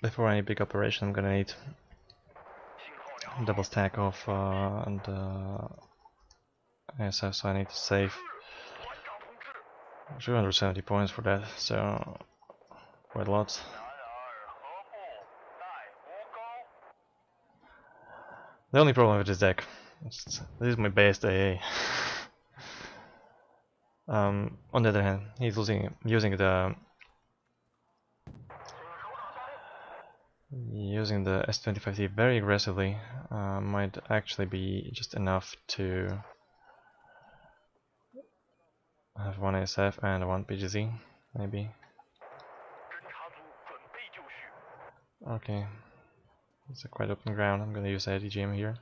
Before any big operation, I'm gonna need double stack of SF, so I need to save 270 points for that, so quite a lot. The only problem with this deck, this is my best AA. On the other hand, he's using the S25T very aggressively. Might actually be just enough to have 1 SF and 1 PGZ, maybe. Okay, it's a quite open ground. I'm gonna use IDGM here.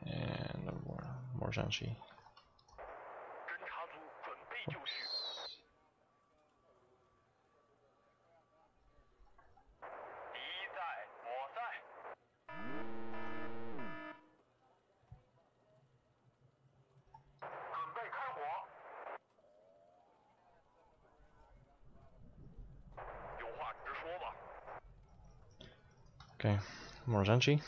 And more Zhanshi. Okay, more Zhanshi.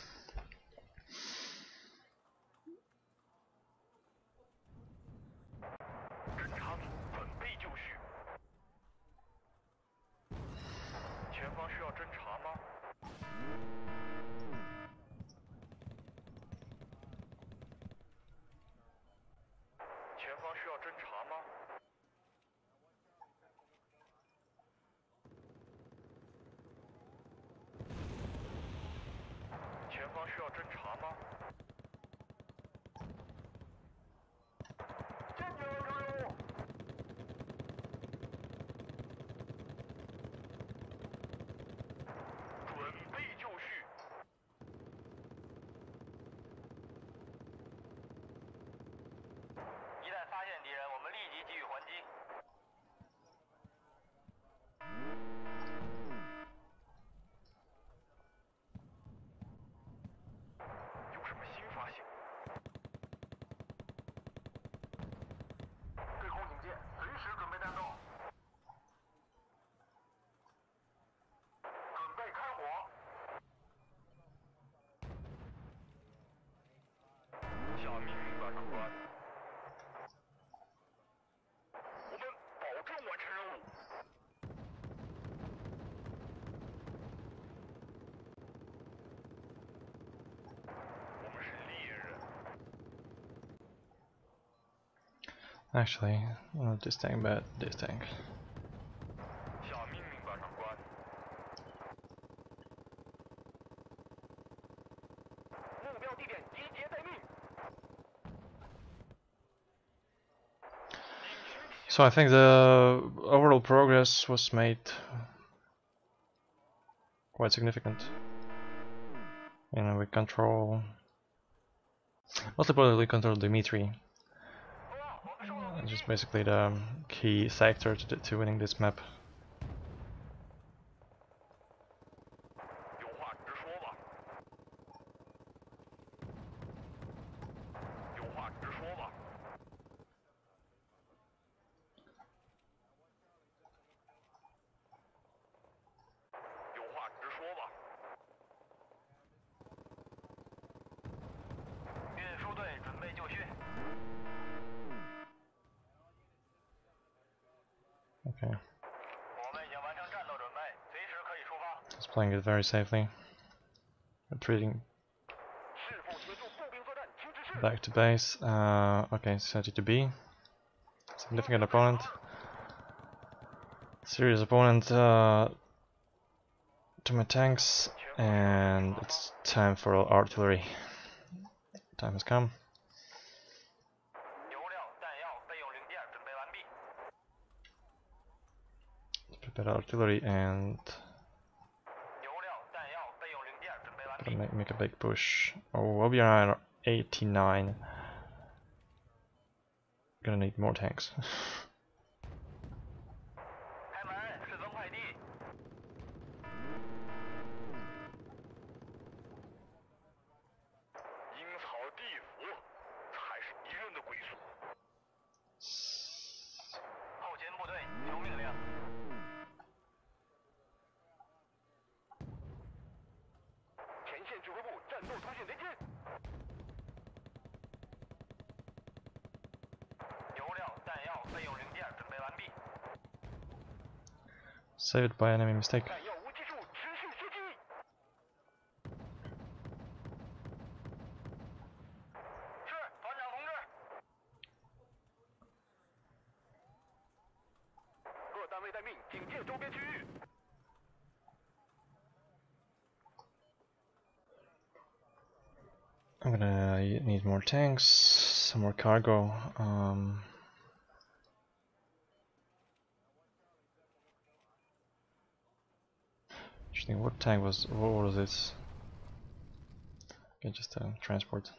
Actually, not this tank, but this tank. So I think the overall progress was made quite significant. And we control, most importantly, we control Dmitry. Just basically the key sector to winning this map. Okay. He's playing it very safely. Retreating back to base. Okay, set it to B. Significant opponent. Serious opponent to my tanks, and it's time for artillery. Time has come. Prepare artillery and make a big push. Oh, we are 89. Gonna need more tanks. Saved by enemy mistake. I'm gonna need more tanks, some more cargo. Interesting. What tank was? What was this? Okay, just transport.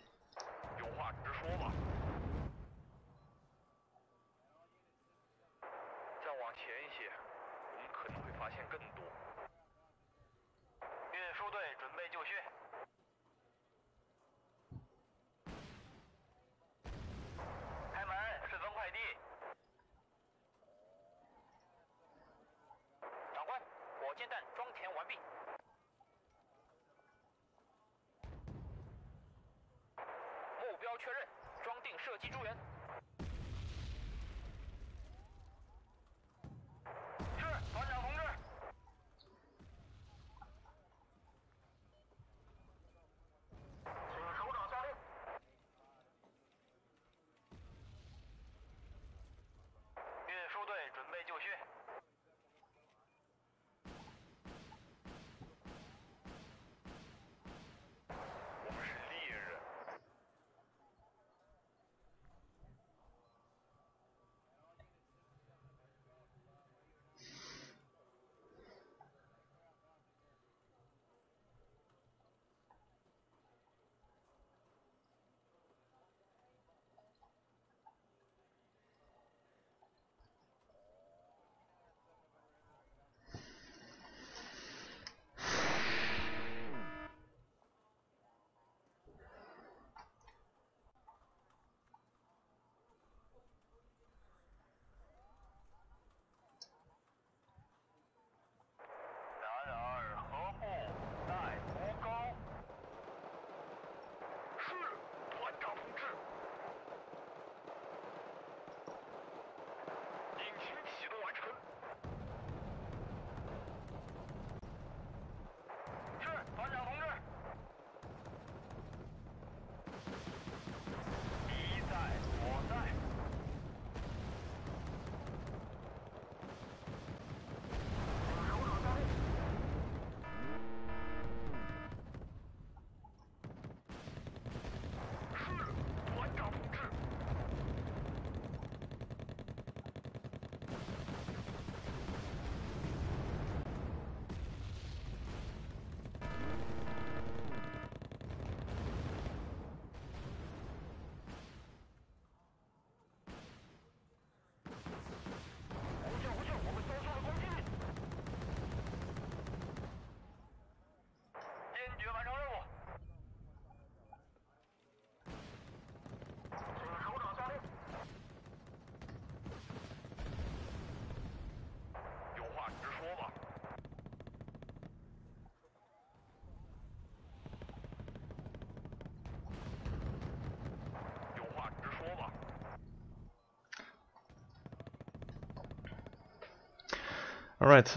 Alright,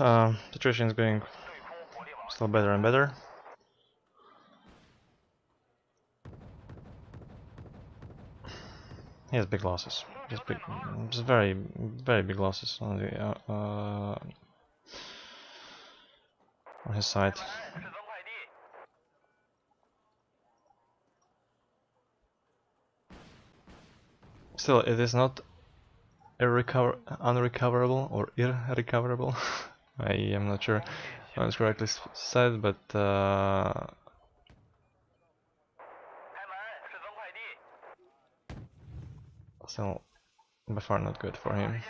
situation is going still better and better. He has big losses. Just very big losses on the on his side. Still, it is not unrecoverable or irrecoverable. I am not sure how it's correctly said, but still by far not good for him.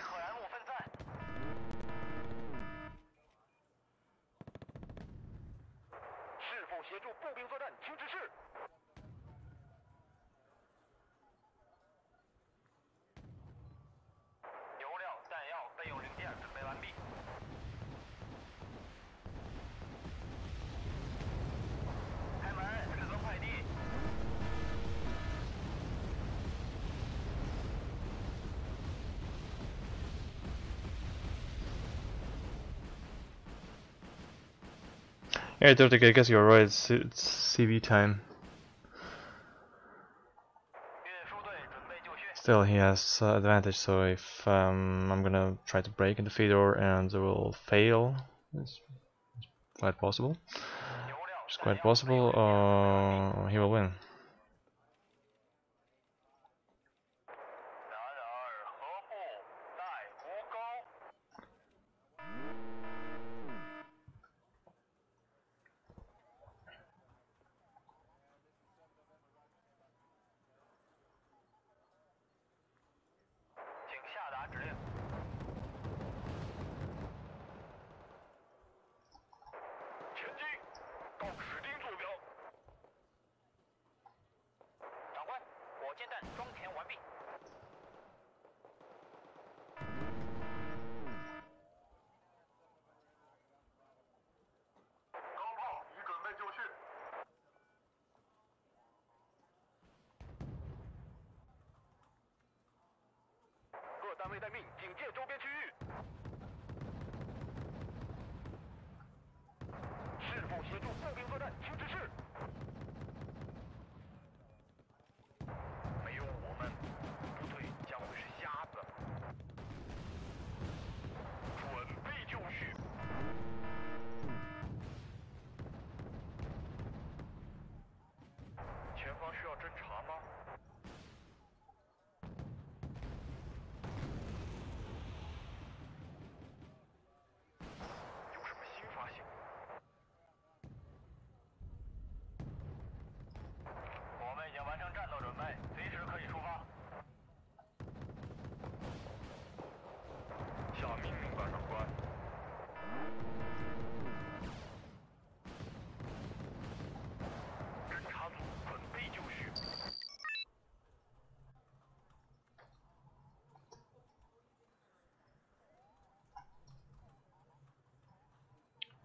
Yeah, I guess you're right, it's CV time. Still, he has advantage, so if I'm gonna try to break in the feeder and it will fail, it's quite possible. It's quite possible, he will win.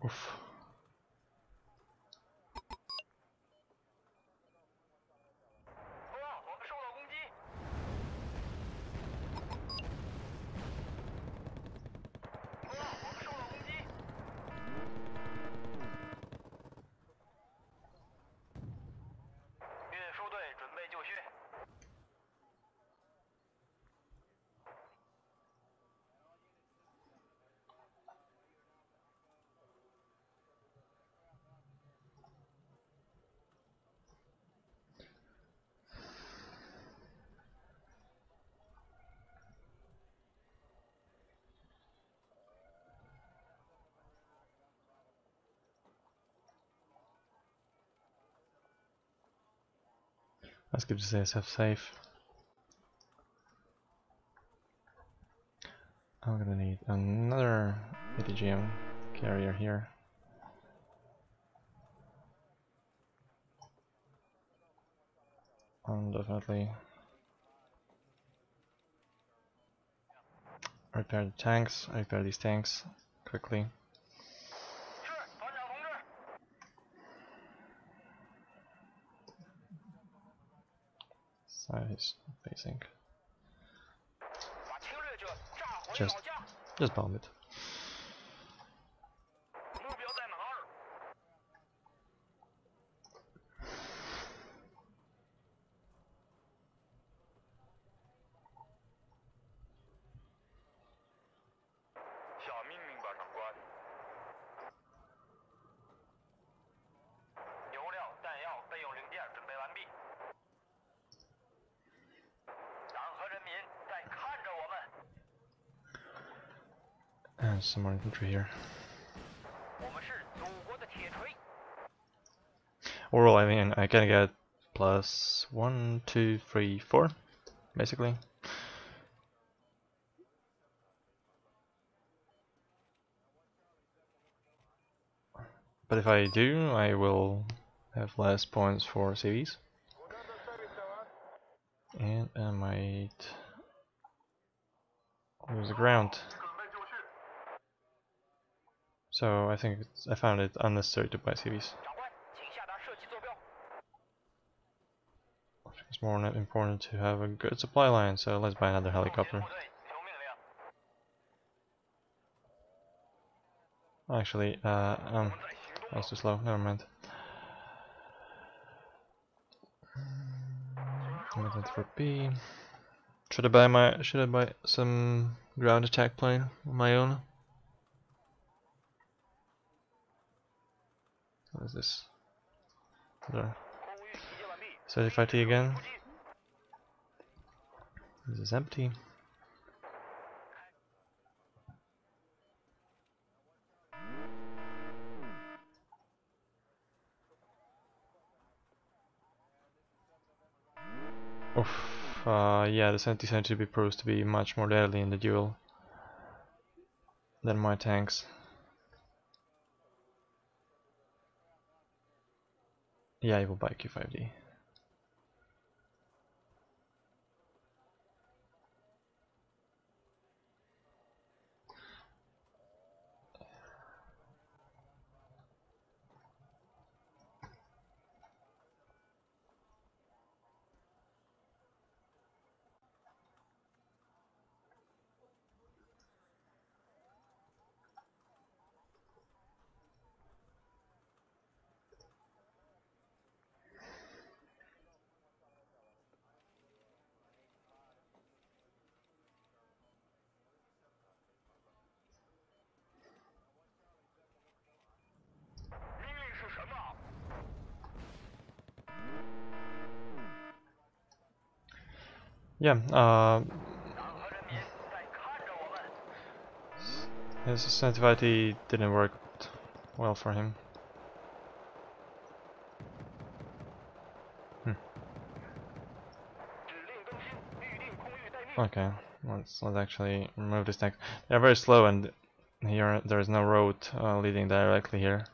Oof. Let's keep this ASF safe. I'm gonna need another ATGM carrier here. Definitely repair the tanks, repair these tanks quickly. Side is facing. Just bomb it. And some more infantry here. Overall, I mean, I can get plus 1, 2, 3, 4, basically. But if I do, I will have less points for CVs. And I might lose the ground. So I think I found it unnecessary to buy CVs. It's more important to have a good supply line, so let's buy another helicopter. Actually, that's too slow, never mind. Movement for B. Should I buy some ground attack plane on my own? What is this? There. 35T again. This is empty. Oof. Yeah, the 70 proves to be much more deadly in the duel than my tanks. Yeah, I will buy Q5D. Yeah, his sensitivity didn't work well for him. Okay, let's actually remove this tank. They're very slow, and here there is no road leading directly here.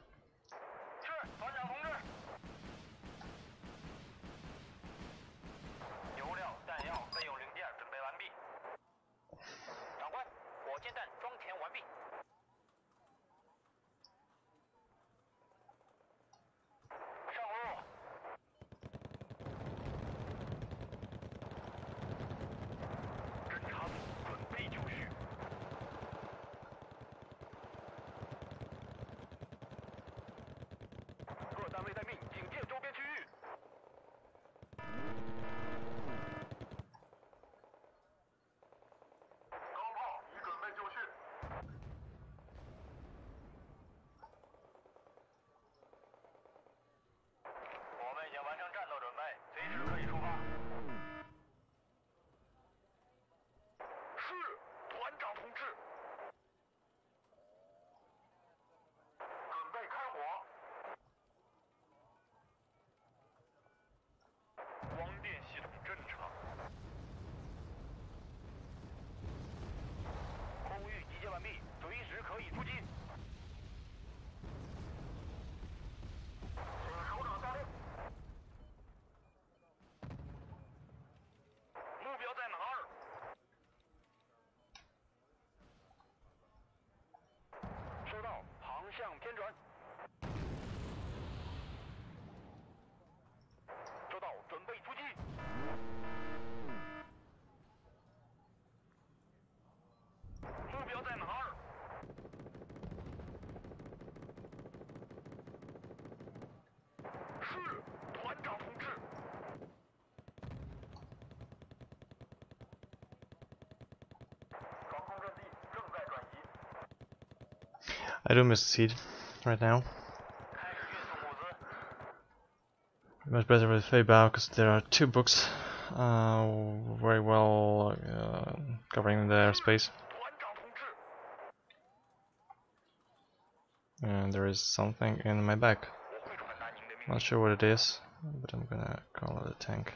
I do miss the seed right now. Much better with Feibao because there are 2 books very well covering the airspace. And there is something in my back. Not sure what it is, but I'm gonna call it a tank.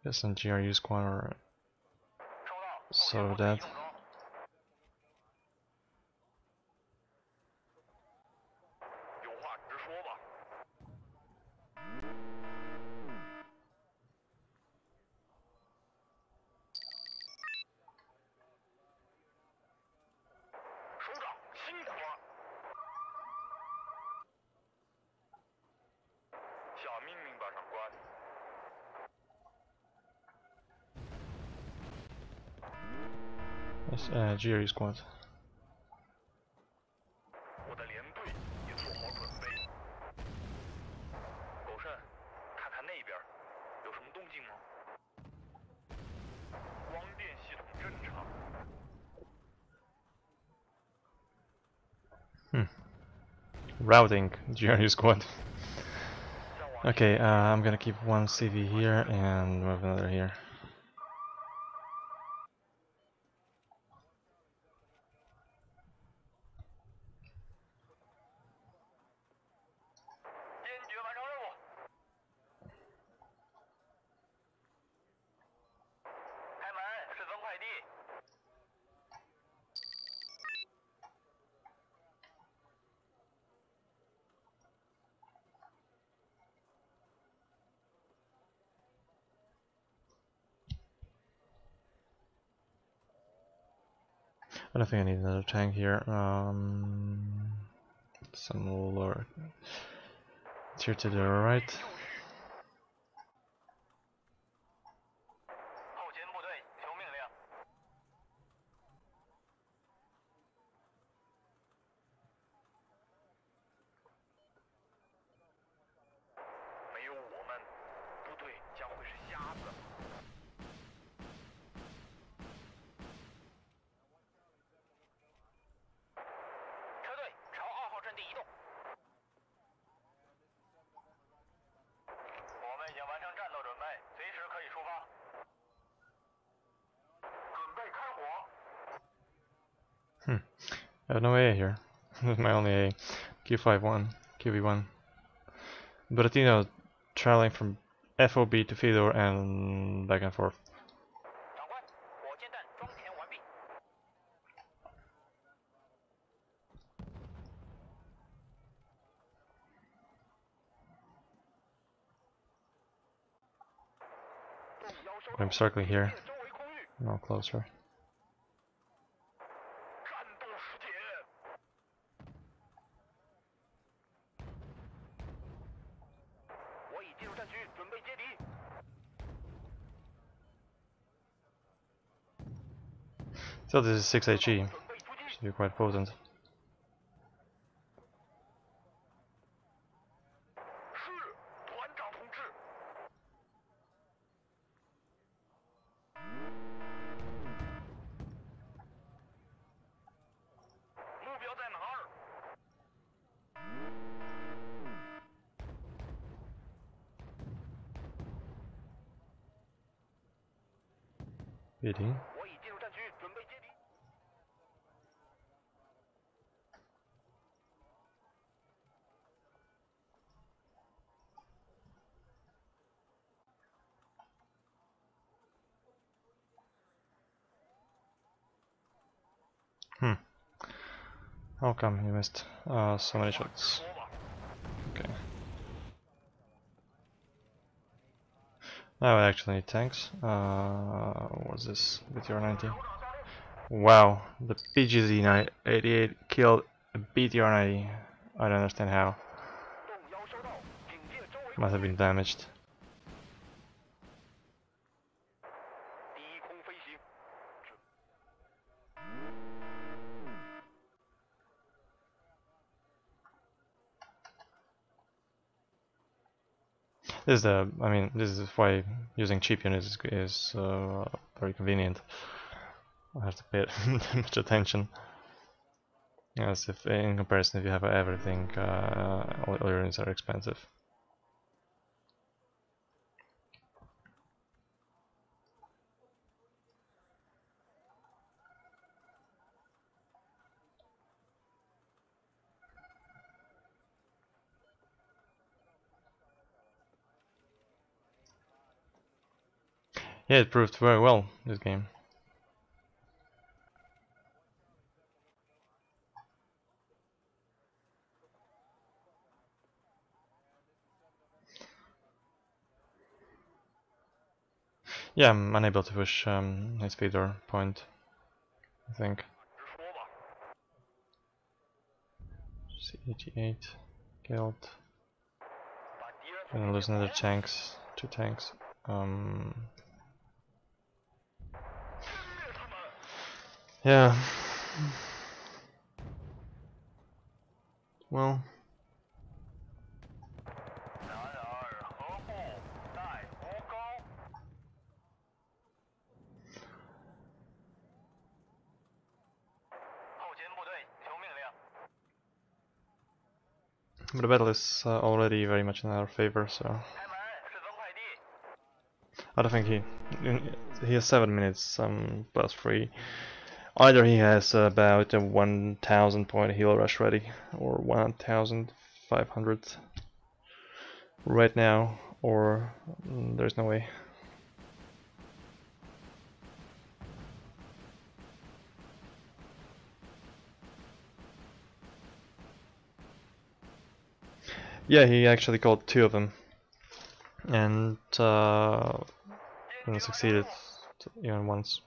Guess some GRU squad or sort of that. Yes, GRU squad. Routing GRU squad. Okay, I'm gonna keep one CV here and move another here. I don't think I need another tank here. Some lower tier to the right. I have no A here. This is my only A. Q51, QB1. Buratino traveling from FOB to Fedor and back and forth. I'm circling here. No closer. So this is 6 HE. Should be quite potent. Bidding. How come you missed so many shots? Okay. Now I actually need tanks. What's this? BTR-90. Wow, the PGZ-88 killed a BTR-90. I don't understand how. Must have been damaged. This is the, I mean, this is why using cheap units is very convenient. I have to pay much attention. As if in comparison, if you have everything, all your units are expensive. Yeah, it proved very well this game. Yeah, I'm unable to push his feeder point, I think. C88 killed. Gonna lose another tanks, 2 tanks. Yeah. Well. But the battle is already very much in our favor, so I don't think he has 7 minutes plus 3. Either he has about a 1000 point heal rush ready, or 1500 right now, or there's no way. Yeah, he actually called 2 of them, and succeeded even once.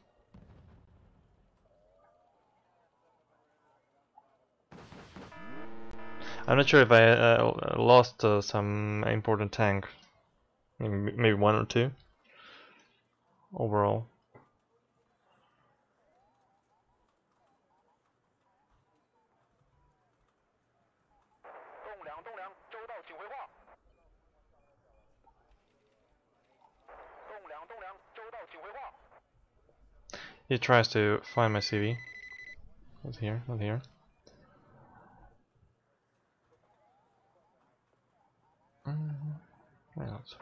I'm not sure if I lost some important tank, maybe 1 or 2 overall. He tries to find my CV. Not here, not here. Why not?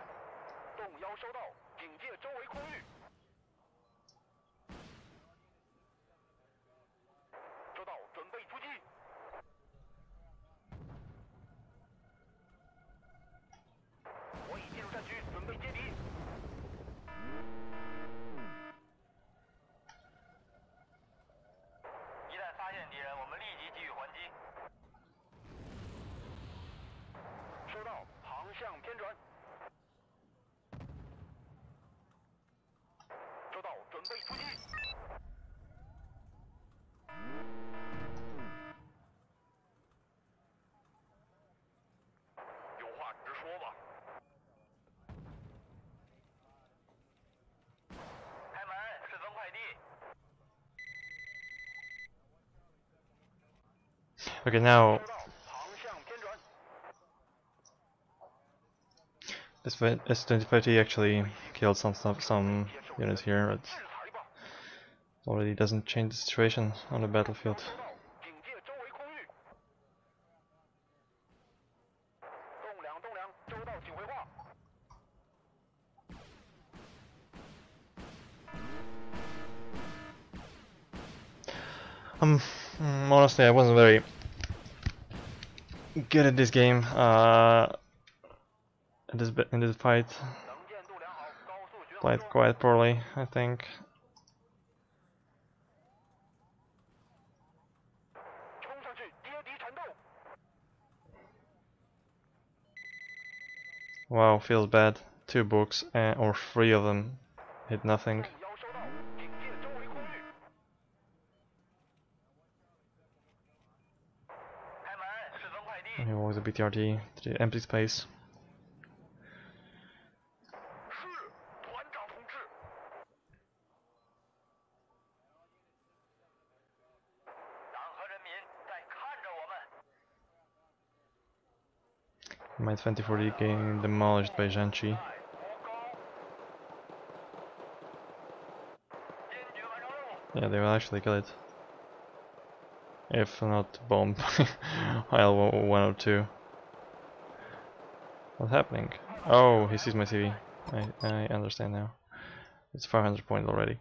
Okay, now this S25T actually killed some units here, but already doesn't change the situation on the battlefield. Honestly, I wasn't very good at this game. In this fight, played quite poorly, I think. Wow, feels bad. 2 books, or 3 of them hit nothing. Here was a BTRT to the empty space. My 2040 getting demolished by Zhanchi. Yeah, they will actually kill it. If not bombed by IL-102. What's happening? Oh, he sees my CV. I understand now. It's 500 points already.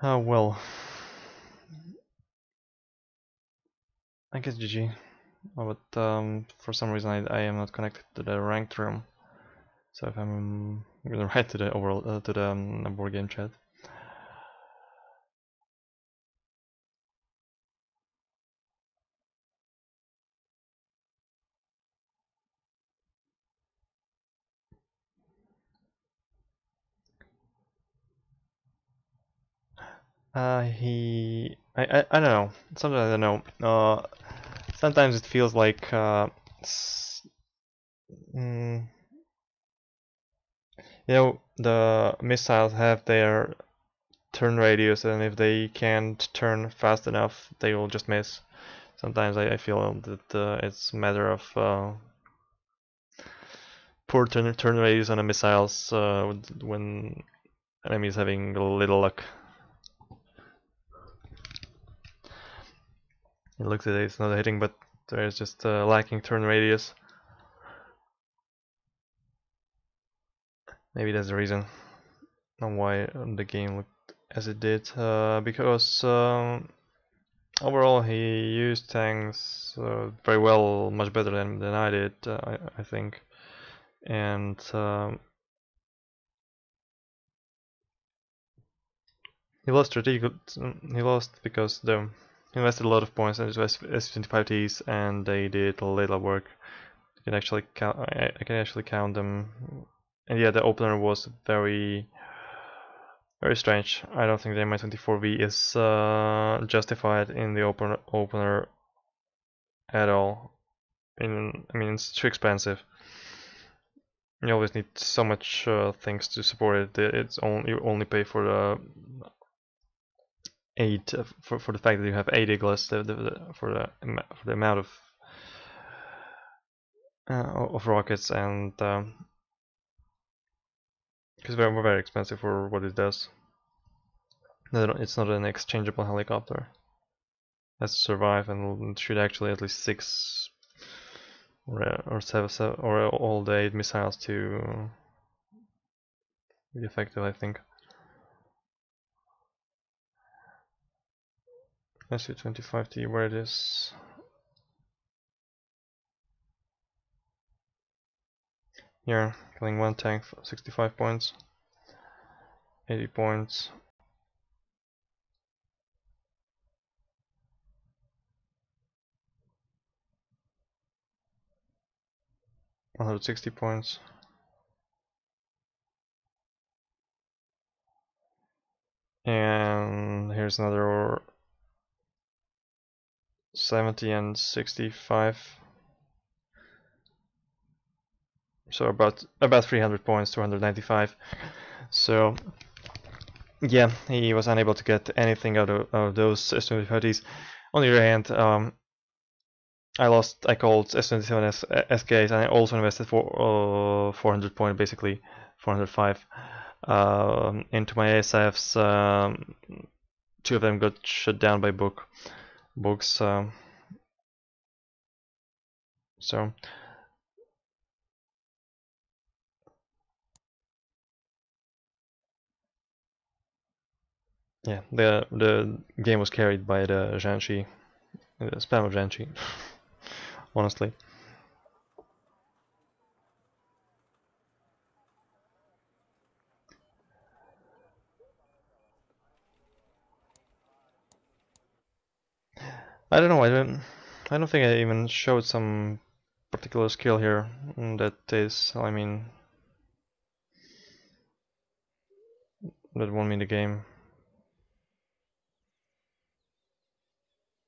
Oh well. I guess GG. Oh, but for some reason I am not connected to the ranked room. So if I'm I'm gonna write to the overall to the board game chat. I don't know. Sometimes I don't know. Sometimes it feels like you know, the missiles have their turn radius, and if they can't turn fast enough, they will just miss. Sometimes I feel that it's a matter of poor turn radius on the missiles when enemies having little luck. It looks like it's not hitting, but there's just lacking turn radius. Maybe that's the reason on why the game looked as it did. Because overall he used tanks very well, much better than I did, I think. And he lost strategic. He lost because he invested a lot of points in his S25Ts, and they did a little work. You can actually count. I can actually count them. And yeah, the opener was very strange. I don't think the Mi-24V is justified in the opener at all. I mean, it's too expensive. You always need so much things to support it. You only pay for the 8 for the fact that you have 8 Iglas for the amount of rockets, and because they're very expensive for what it does. It's not an exchangeable helicopter. It has to survive, and it should actually at least 6 or 7 or all the 8 missiles to be effective, I think. SU-25T, where it is. Here, killing one tank for 65 points, 80 points. $160 points. And here's another 70 and 65. So about 300 points, 295. So yeah, he was unable to get anything out of those S25Ts. On the other hand, I called S27 SKs, and I also invested for 400 points, basically 405 into my ASFs. 2 of them got shut down by books. So yeah, the game was carried by the Zhanshi, the spam of Zhanshi. Honestly. I don't know. I don't think I even showed some particular skill here. That is, I mean, that won me the game.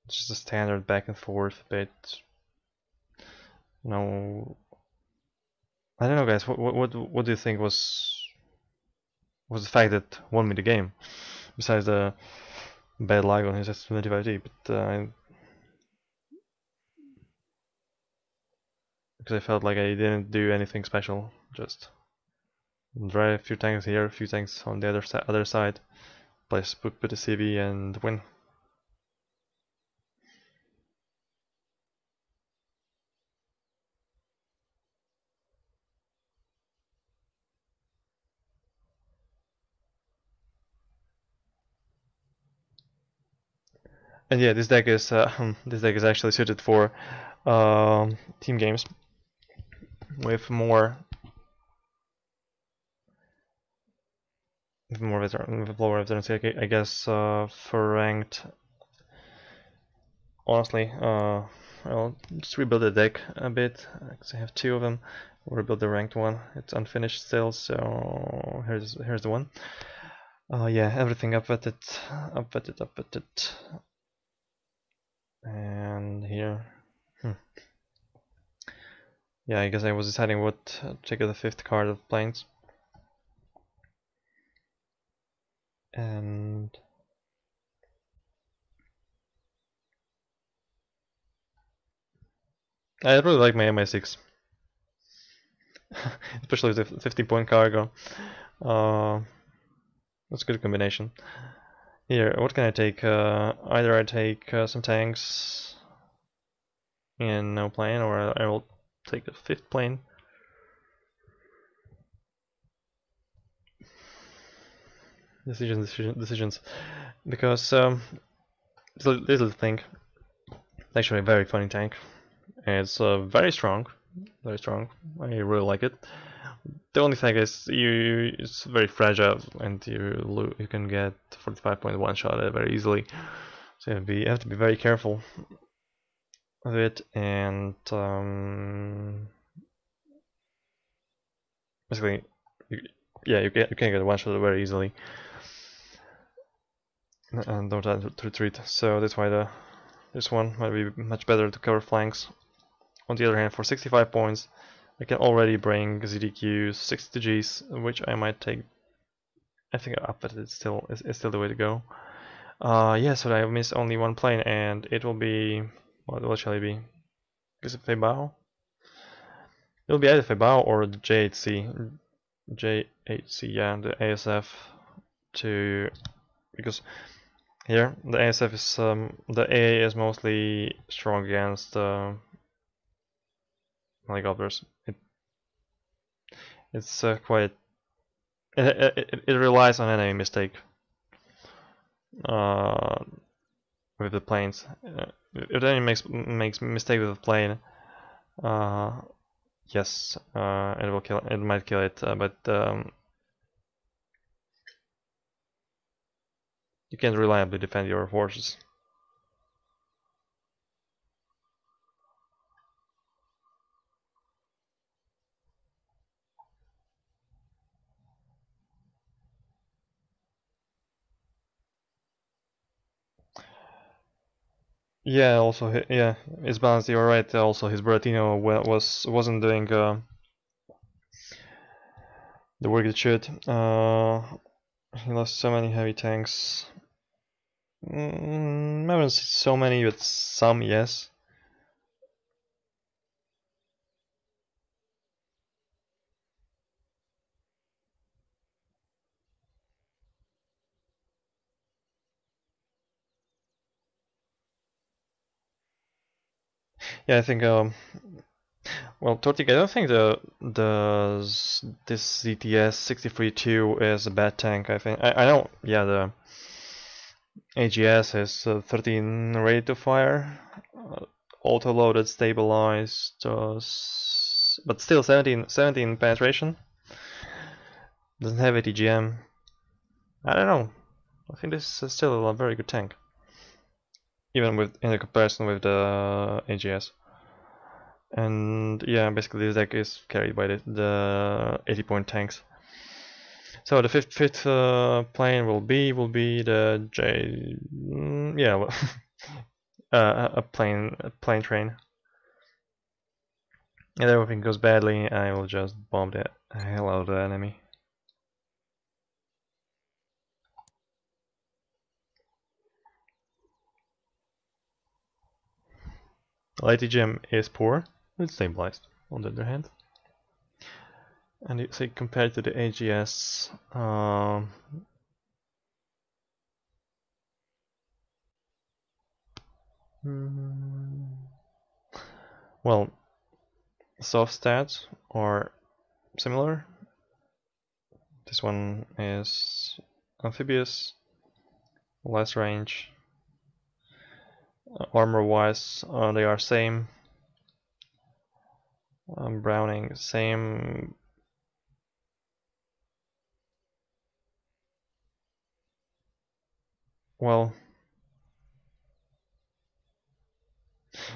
It's just a standard back and forth, but no. I don't know, guys. What do you think was the fact that won me the game, besides the bad lag on his S25T? But because I felt like I didn't do anything special, just drive a few tanks here, a few tanks on the other side, put a CV and win. And yeah, this deck is actually suited for team games with more with more with lower veterans. I guess for ranked, honestly, I'll just rebuild the deck a bit because I have two of them. We'll rebuild the ranked one. It's unfinished still, so here's the one. Yeah, everything up at it, and here. Yeah, I guess I was deciding what to take the fifth card of planes. And I really like my MI6, especially with the 50-point cargo. That's a good combination. Here, what can I take? Either I take some tanks in no plane, or I will take the fifth plane. Decisions. Because this little thing, it's actually a very funny tank. It's very strong. I really like it. The only thing is it's very fragile, and you can get 45.1 shot at it very easily. So you have to be very careful of it, and basically, you can get one shot very easily, and don't have to retreat. So that's why this one might be much better to cover flanks. On the other hand, for 65 points, I can already bring ZDQs 60 Gs, which I might take. I think up, but it's still the way to go. Yeah, so I miss only one plane, and it will be, what shall it be? Is it Feibao? It'll be either Feibao or the J8C. Yeah, the ASF because here the ASF is the AA is mostly strong against helicopters. It's quite. It relies on enemy mistake with the planes. If the enemy makes mistake with the plane, yes, it will kill. It might kill it, but you can't reliably defend your forces. Yeah, also yeah, it's balanced. You're right. Also, his Buratino wasn't doing the work it should. He lost so many heavy tanks. I haven't seen so many, but some, yes. Yeah, I think well, Tortic, I don't think this ZTS 63-2 is a bad tank. I know, yeah, the AGS is 13 ready to fire, auto-loaded, stabilized, but still 17 penetration. Doesn't have ATGM. I don't know. I think this is still a very good tank, even in the comparison with the AGS. And yeah, basically this deck is carried by the 80-point tanks. So the fifth plane will be the J. Yeah, a plane train. And everything goes badly, I will just bomb the hell out of the enemy. LTGM is poor, it's stabilized on the other hand. And you see, compared to the AGS, well, soft stats are similar. This one is amphibious, less range. Armor wise, they are same. Browning, same. well,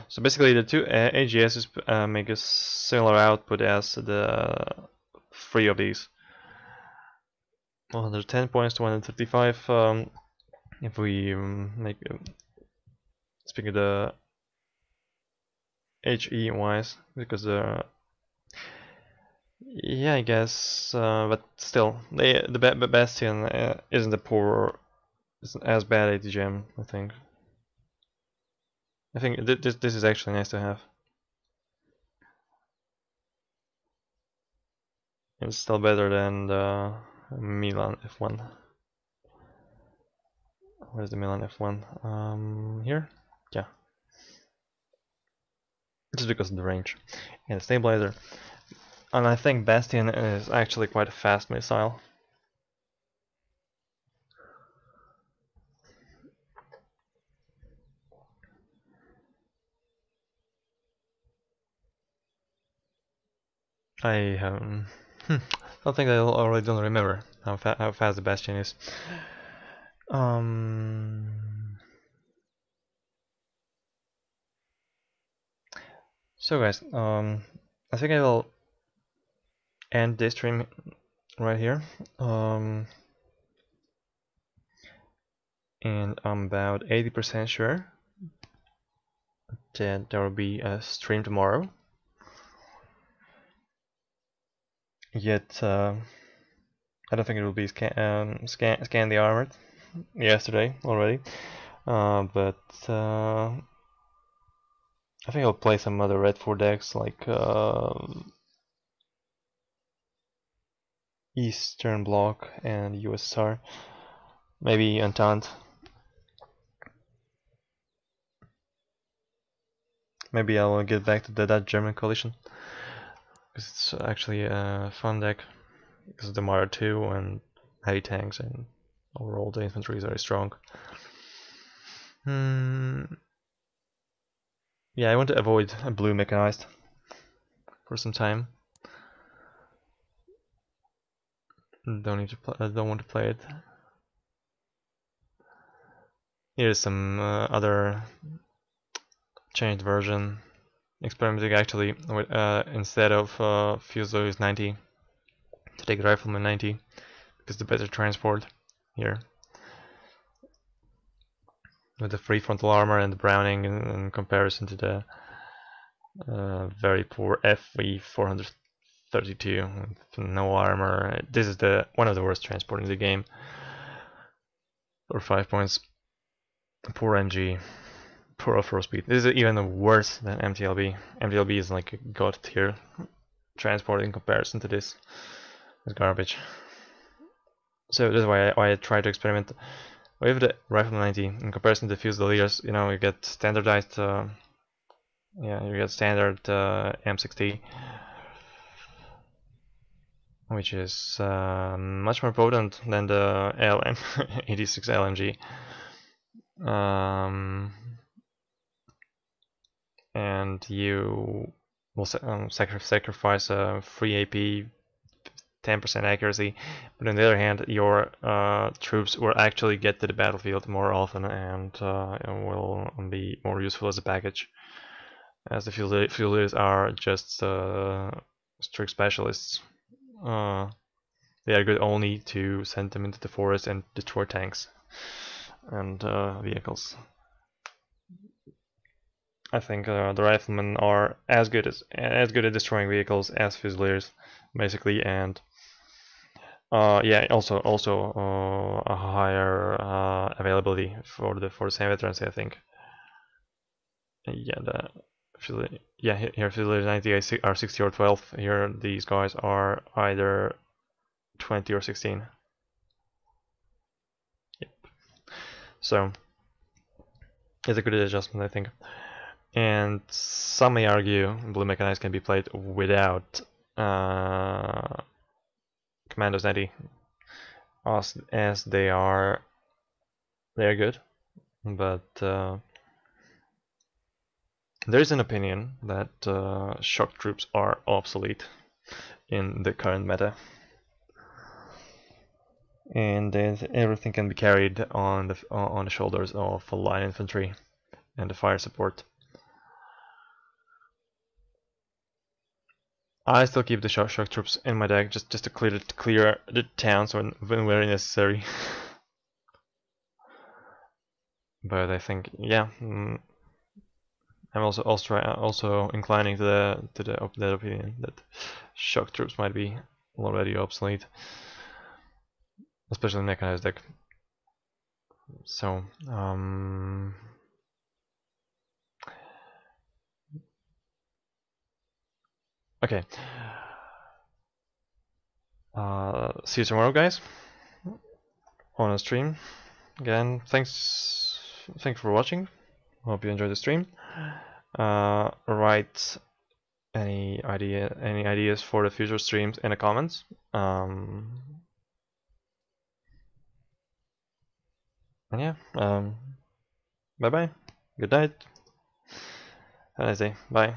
so basically the two AGSs make a similar output as the 3 of these. 110 points to 135. If we make speak of the HE wise, because yeah, I guess, but still, the Bastion isn't as bad at the gem. I think this is actually nice to have. It's still better than the Milan F1. Where's the Milan F1? Here? Yeah. Just because of the range and the stabilizer. And I think Bastion is actually quite a fast missile. I don't think I already don't remember how fast the Bastion is. So guys, I think I will end this stream right here. And I'm about 80% sure that there will be a stream tomorrow. Yet I don't think it will be Scandi armored yesterday already, but I think I'll play some other red 4 decks like Eastern Bloc and USSR, maybe Entente. Maybe I'll get back to that German coalition, because it's actually a fun deck, because of the Mara 2 and heavy tanks, and overall the infantry is very strong. Yeah, I want to avoid a blue mechanized for some time. Don't want to play it. Here's some other changed version, experimenting actually with instead of Fusiliers 90 to take Rifleman 90, because the better transport here with the free frontal armor and the Browning in comparison to the very poor FV 432 with no armor. This is one of the worst transport in the game for 5 points. Poor MG. Poor off-road speed. This is even worse than MTLB. MTLB is like a god tier transport in comparison to this. It's garbage. So that's why I try to experiment with the Rifleman 90 in comparison to Fusiliers. You know, you get standardized. Yeah, you get standard M60, which is much more potent than the LM86 LMG. And you will sacrifice a free AP, 10% accuracy, but on the other hand, your troops will actually get to the battlefield more often and will be more useful as a package, as the Fusiliers are just strict specialists. They are good only to send them into the forest and destroy tanks and vehicles. I think the Riflemen are as good at destroying vehicles as Fusiliers, basically, and yeah, also a higher availability for the same veterans, I think. Yeah, here Fusiliers 90 are 60 or 12. Here these guys are either 20 or 16. Yep. So it's a good adjustment, I think. And some may argue blue mechanized can be played without Commandos 90, as they are good, but there is an opinion that shock troops are obsolete in the current meta. and then everything can be carried on the shoulders of a line infantry and the fire support. I still keep the shock troops in my deck just to clear the towns when very necessary. But I think, yeah, I'm also inclining to the opinion that shock troops might be already obsolete, especially in mechanized deck. So okay. See you tomorrow, guys, on a stream. Again, thanks for watching. Hope you enjoyed the stream. Write any ideas for the future streams in the comments. And yeah, bye bye. Good night. Have a nice day. Bye.